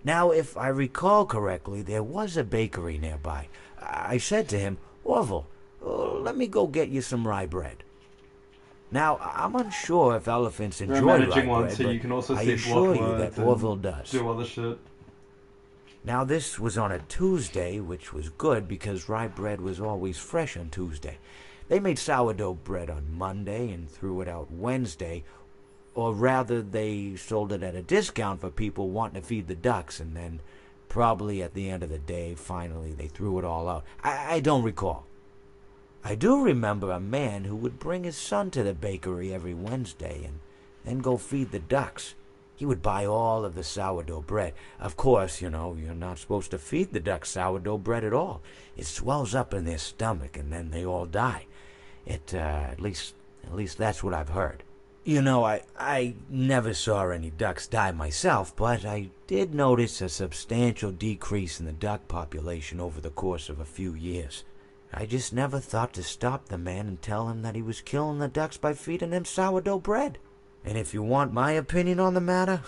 Now, if I recall correctly, there was a bakery nearby. I said to him, "Orville, let me go get you some rye bread." Now, I'm unsure if elephants enjoy rye bread, so you can also I see assure you that Orville does. Do other shit. Now, this was on a Tuesday, which was good because rye bread was always fresh on Tuesday. They made sourdough bread on Monday and threw it out Wednesday, or rather, they sold it at a discount for people wanting to feed the ducks, and then probably at the end of the day, finally, they threw it all out. I don't recall. I do remember a man who would bring his son to the bakery every Wednesday and then go feed the ducks. He would buy all of the sourdough bread. Of course, you know, you're not supposed to feed the ducks sourdough bread at all. It swells up in their stomach and then they all die. At least that's what I've heard. You know, I never saw any ducks die myself, but I did notice a substantial decrease in the duck population over the course of a few years. I just never thought to stop the man and tell him that he was killing the ducks by feeding them sourdough bread. And if you want my opinion on the matter,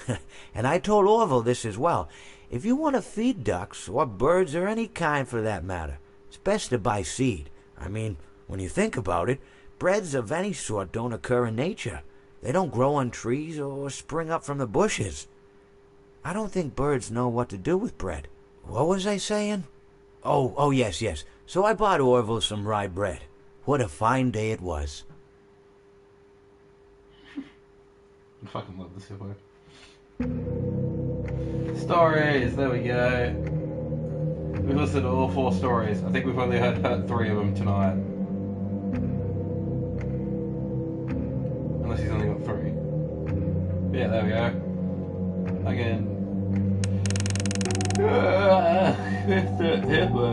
and I told Orville this as well, if you want to feed ducks, or birds, or any kind for that matter, it's best to buy seed. I mean, when you think about it, breads of any sort don't occur in nature. They don't grow on trees or spring up from the bushes. I don't think birds know what to do with bread. What was I saying? Oh, yes. So I bought Orville some rye bread. What a fine day it was. I fucking love this hippo. Stories, there we go. We've listened to all 4 stories. I think we've only heard 3 of them tonight. Unless he's only got 3. Yeah, there we go. Again. Mr. Hippo.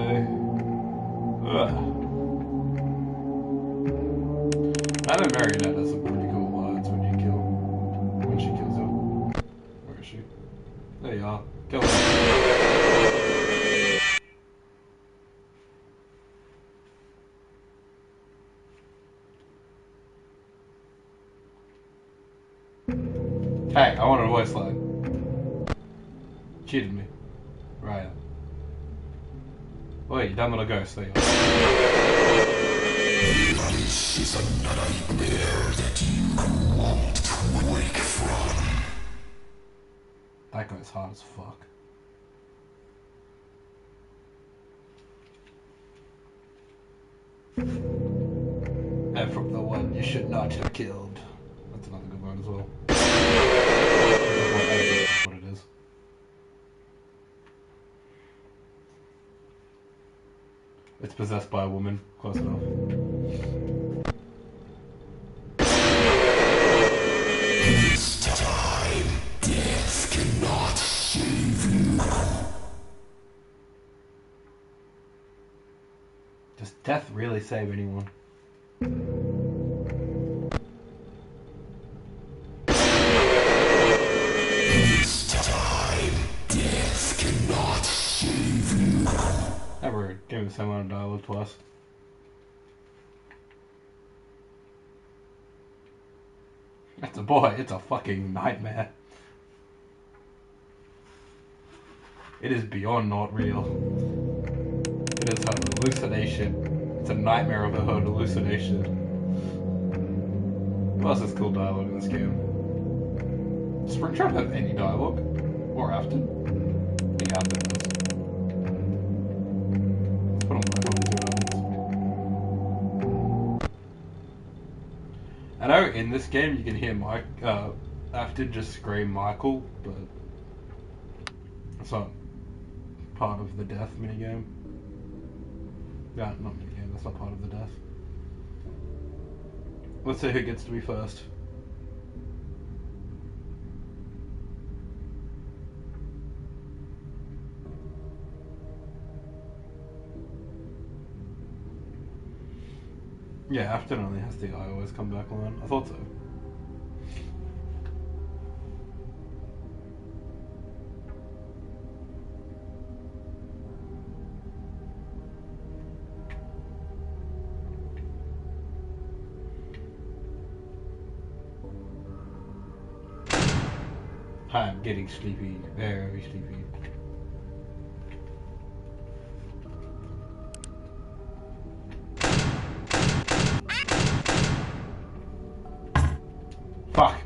I know Marionette has some pretty cool lines when she kills him. Where is she? There you are. Kill her. Hey, I wanted a voice line. Cheated me. Right. Wait, you dumb little ghost, there you are. This is a nightmare that you won't wake from. That goes hard as fuck. And from the one you should not have killed. That's another good one as well. That's what it is. It's possessed by a woman. Close enough. This time, death cannot save you. Does death really save anyone? This time, death cannot save you. Never give me the same amount of dialogue twice. It's a boy, it's a fucking nightmare. It is beyond not real. It is a hallucination. It's a nightmare of a hallucination. What else is cool dialogue in this game? Does Springtrap have any dialogue? Or Afton? I think Afton does. Let's put on my phone and see what happens. I know in this game you can hear Afton just scream Michael, but it's not part of the death minigame. Yeah, not minigame, that's not part of the death. Let's see who gets to be first. Yeah, Afton only has the I always come back line. I thought so. I'm getting sleepy, very sleepy. Fuck!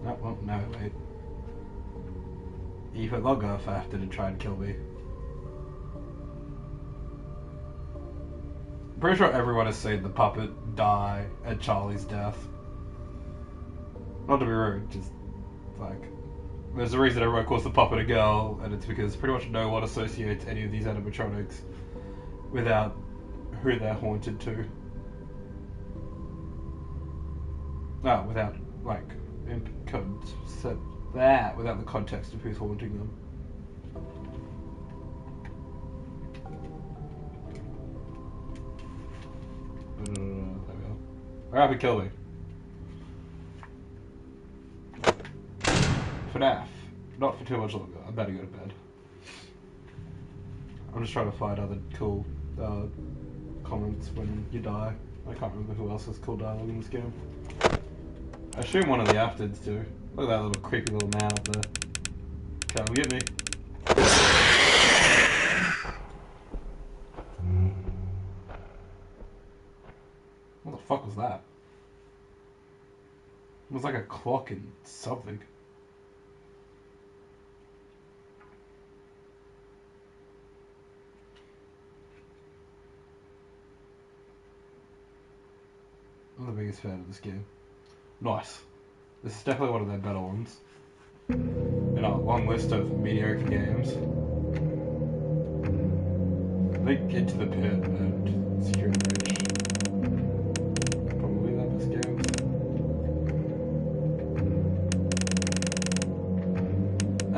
No, well, no, wait. Even longer if Afton and try and kill me. I'm pretty sure everyone has seen the puppet die at Charlie's death. Not to be rude, just like there's a reason everyone calls the puppet a girl, and it's because pretty much no one associates any of these animatronics without who they're haunted to. No, without like said that without the context of who's haunting them. There we go. Alright, kill me. Fnaf. Not for too much longer. I better go to bed. I'm just trying to find other cool comments when you die. I can't remember who else has cool dialogue in this game. I assume one of the Aftons do. Look at that little creepy little man up there. Come get me. What the fuck was that? It was like a clock and something. I'm the biggest fan of this game. Nice. This is definitely one of their better ones. In our long list of mediocre games. I think Into the Pit and Security Breach. Probably their best games.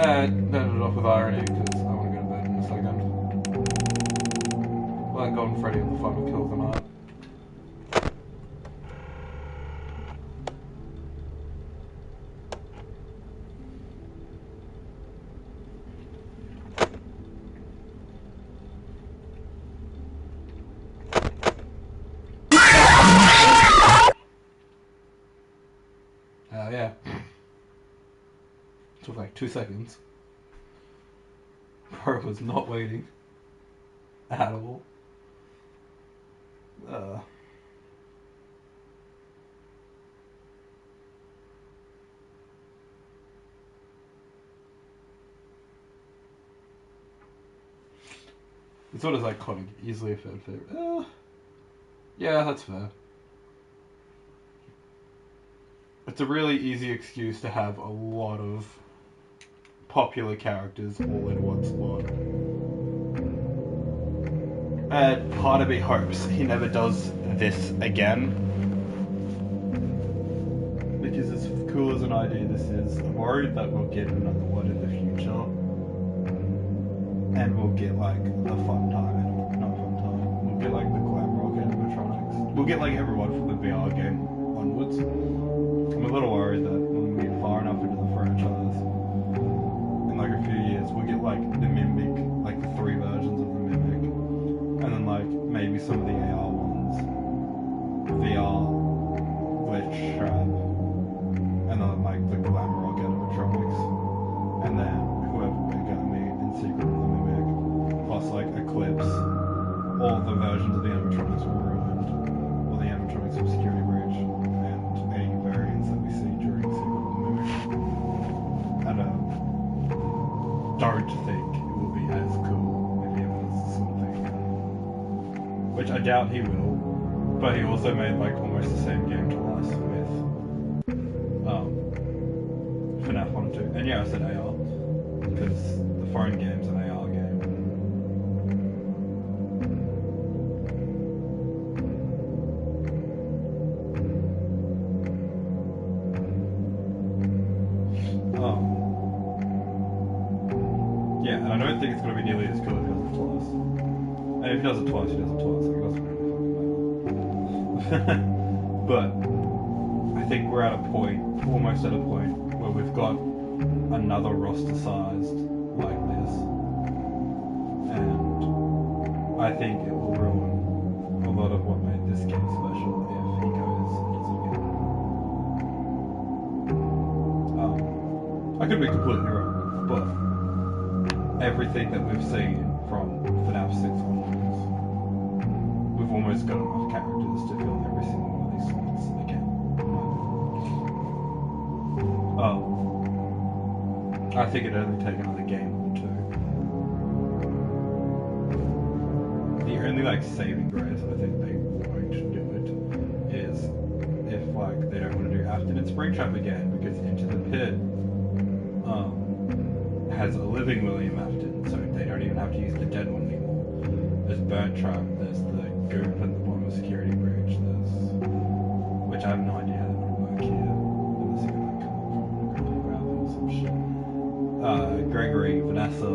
And ended it off with irony because I want to go to bed in a second. Let Golden Freddy have the final kill of the night. Yeah. Took like 2 seconds. Bro was not waiting. At all. It's not as iconic, easily a fan favorite. Yeah, that's fair. It's a really easy excuse to have a lot of popular characters all in one spot. And part of me hopes he never does this again. Because as cool as an idea this is, I'm worried that we'll get another one in the future. And we'll get like a fun time. Not a fun time. We'll get like the glam rock animatronics. We'll get like everyone from the VR game onwards. I'm a little worried that when we get far enough into the franchise, in like a few years, we'll get like the Mimic, like the 3 versions of the Mimic, and then like maybe some of the AR ones, VR, glitch trap, and then like the glam rock animatronics, and then whoever we're gonna meet in Secret of the Mimic, plus like Eclipse, all the versions of the animatronics were ruined, or the animatronics from Security Breach, and any variants that we see during Secret of the Mimic. And don't think it will be as cool if he ever does something. Which I doubt he will, but he also made like almost the same game twice with Fnaf 1 and 2. And yeah, I said AR, because the phone game's an AR game. Yeah, and I don't think it's going to be nearly as cool if he does it twice. And if he does it twice, he does it twice. Like, that's really fucking matter. But I think we're at a point, almost at a point, where we've got another roster sized like this. And I think it will ruin a lot of what made this game special if he goes and does it again. I could be completely wrong, but everything that we've seen from Fnaf 6 onwards, we've almost got enough characters to fill every single one of these slots again. I think it'd only take another game or 2. The only like saving grace I think they won't do it is if like they don't want to do Afton and Springtrap again, because Into the Pit has a living William Afton, so they don't even have to use the dead one anymore. There's Burnt Trap, there's the Goop at the bottom of Security Breach, there's... which I have no idea how that would work here. Unless you like, come on. Gregory, Vanessa,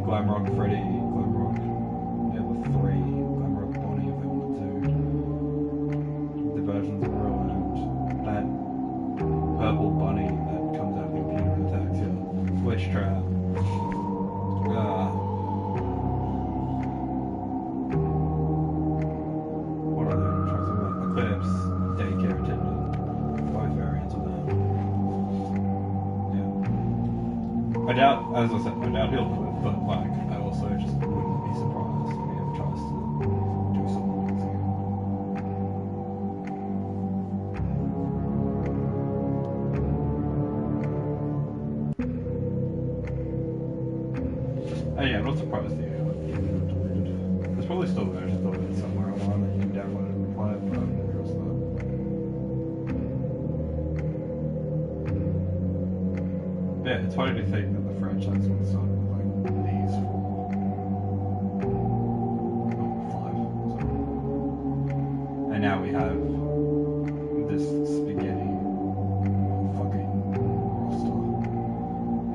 Glamrock, Freddy, Glamrock, yeah, the three, Glamrock, Bonnie, if they wanted to. The versions of Roland, that purple bunny that comes out of the computer and attacks you, Glitch Trap, what are they? I'm trying to think about Eclipse, Daycare Attendant, both variants of that. Yeah. I doubt, as I said, I doubt he'll do it, but like, I also just wouldn't be surprised if he ever tries to do something like this again. Yeah, I'm not surprised the got deleted. There's probably still versions of it somewhere online that you can download it and play it, but I haven't really noticed that. Yeah, it's funny to think that the franchise would start with like these five, and now we have this spaghetti fucking roster,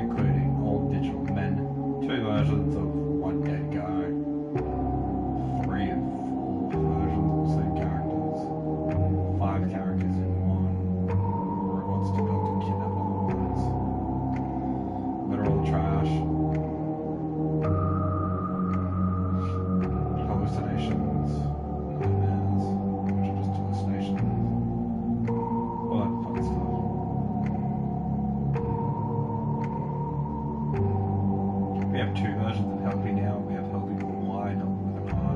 including all digital men, 2 versions of one dead guy, 3 and 4 versions of the same characters, 5 characters in one, robots to build and kidnap other ones. Literal trash. Hallucinations, nightmares, which are just hallucinations. All that fun stuff. We have 2 versions of Helpy now. We have Helpy with a Y and Helpy with an I.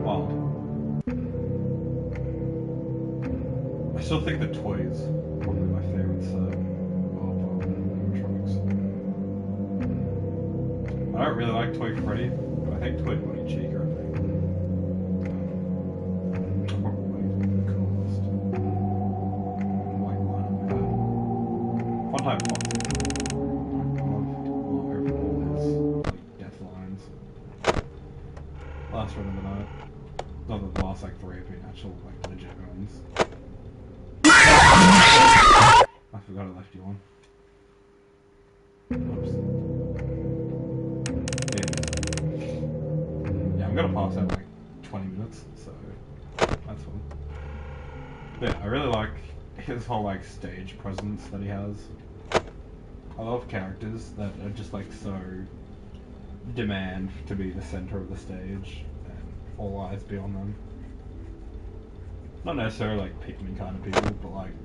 Wild. I still think the toys are probably my favorite set of animatronics. I don't really like Toy Freddy, but I think Toy Bonnie Chica, I think. Probably the coolest. Like one we had. Fun Time Fox. I love all his like death lines. Last run of the night. Not the last like 3 have been actual like legit ones. I forgot I left you on. Oops. Yeah, I'm gonna pass out in like 20 minutes, so that's fun. But yeah, I really like his whole like stage presence that he has. I love characters that are just like so demand to be the center of the stage and all eyes be on them. Not necessarily like pick me kind of people, but like,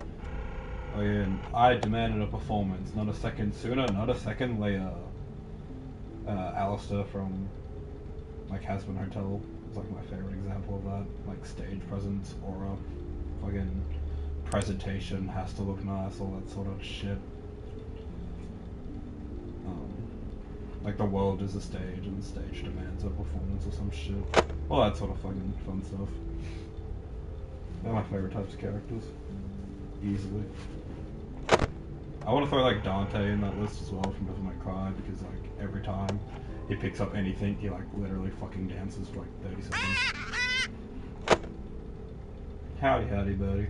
and I demanded a performance, not a second sooner, not a second later. Alistair from like Hasbin Hotel is like my favorite example of that. Like stage presence, aura, fucking presentation has to look nice, all that sort of shit. Like the world is a stage and the stage demands a performance or some shit. All that sort of fucking fun stuff. They're my favorite types of characters. Easily. I want to throw like Dante in that list as well from Devil May Cry because like every time he picks up anything he like literally fucking dances for like 30 seconds. Howdy howdy buddy.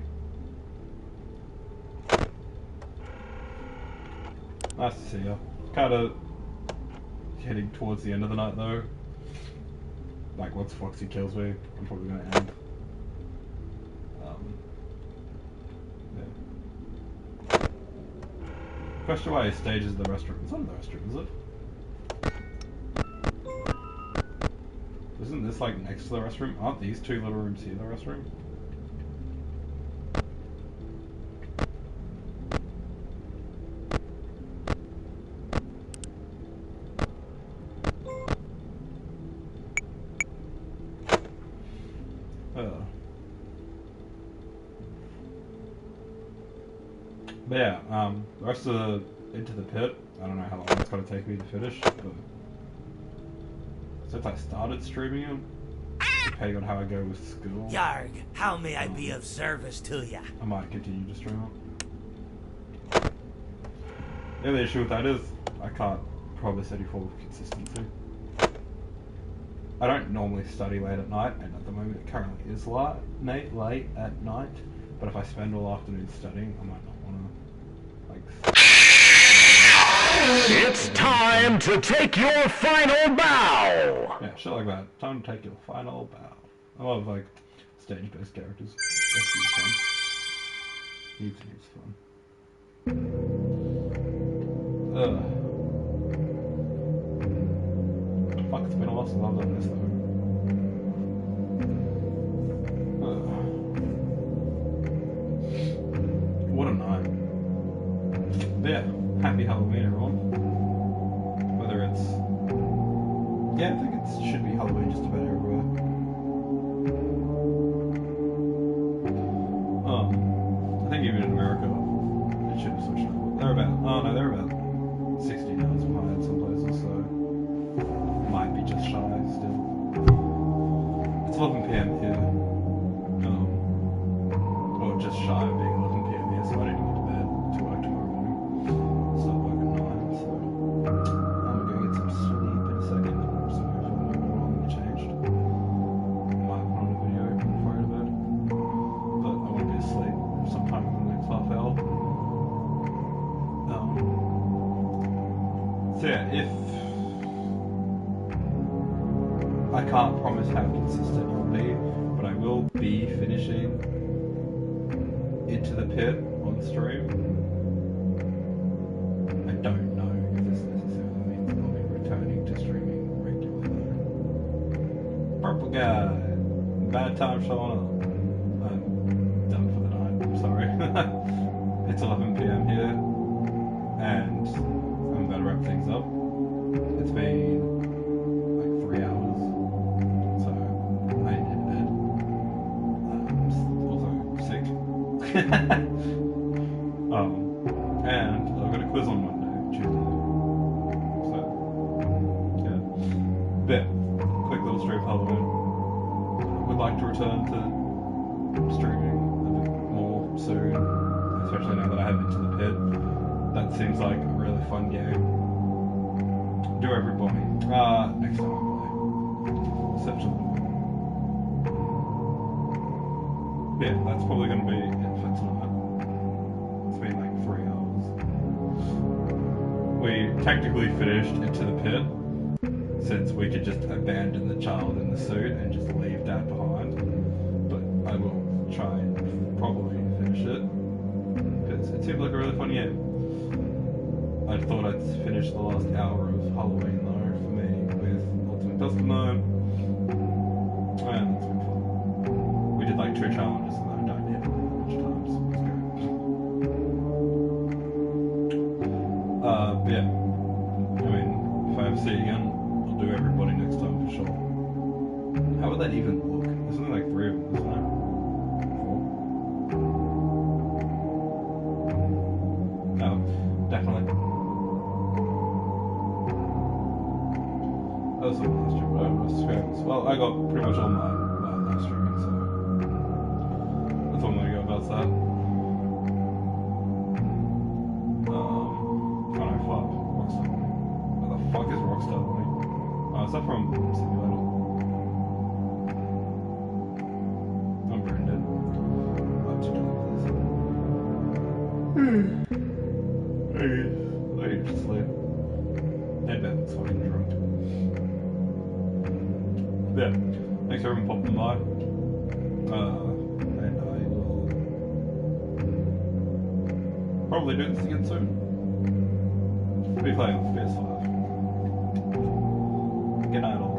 Nice to see ya. Kinda heading towards the end of the night though. Like once Foxy kills me, I'm probably gonna end. Question why he stages the restroom. It's not in the restroom, is it? Isn't this like next to the restroom? Aren't these 2 little rooms here the restroom? But yeah, the rest of the Into the Pit, I don't know how long it's going to take me to finish, but since I started streaming it, depending on how I go with school, Yarg, how may I be of service to ya? I might continue to stream it. The other issue with that is, I can't promise any form of consistency. I don't normally study late at night, and at the moment it currently is late at night, But if I spend all afternoon studying, I might not want to, like... It's time to take your final bow! Yeah, shit like that. Time to take your final bow. I love, like, stage-based characters. That's heaps fun. Heaps fun. Fuck, it's been a while since I've done this, though. What a night. But yeah, happy Halloween, everyone. Whether it's... Yeah, I think it should be Halloween just about everywhere. I think even in America, it should have switched over. They're about 16 hours behind some places, so might be just shy still. It's 11 p.m. here. Or just shy of being 11 p.m. here, so I need to get to bed to work tomorrow morning. Start work at 9, so I'm going to get some sleep in a second. So hopefully my alarm will be changed. Might put on a video before I go to bed. But I want to be asleep sometime in the next half hour. So yeah, if I can't promise how consistent I'll be, but I will be finishing Into the Pit on stream. I don't know if this necessarily means I'll be returning to streaming regularly though. Purple guy, bad time showing up. I'm done for the night, I'm sorry. It's 11 p.m. here, and I'm about to wrap things up. It's been like 3 hours, so I need to head to bed. I'm also sick. And I've got a quiz on Monday, Tuesday. So, yeah. But, quick little stream of Halloween. Would like to return to streaming a bit more soon, especially now that I have Into the Pit. That seems like a really fun game. Do everybody. Next time I play. Essentially. Yeah, that's probably going to be it for tonight. It's been like 3 hours. We technically finished Into the Pit, since we could just abandon the child in the suit and just leave Dad behind. But I will try and probably finish it, because it seems like a really fun game. I thought I'd finish the last hour of Halloween though, for me, with Ultimate Custom Mode. And it's been fun. We did like 2 challenges and then I died here a bunch of times. It was good. But yeah. I mean, if I ever see it again, I'll do everybody next time for sure. How would that even look? There's only like 3 of them, isn't there? 4? No, definitely. That was the last stream, but I was streaming. Well, I got pretty much all my last streaming, so that's all I'm gonna go about that. 105, Rockstar Money. What the fuck is Rockstar Money? Oh, is that from Simulator? I'm brain dead. I'm too done with this. I need to sleep. And Ben's fucking drunk. Yeah, thanks everyone popping by. And I will probably do this again soon. I'll be playing with PS5. Good night all.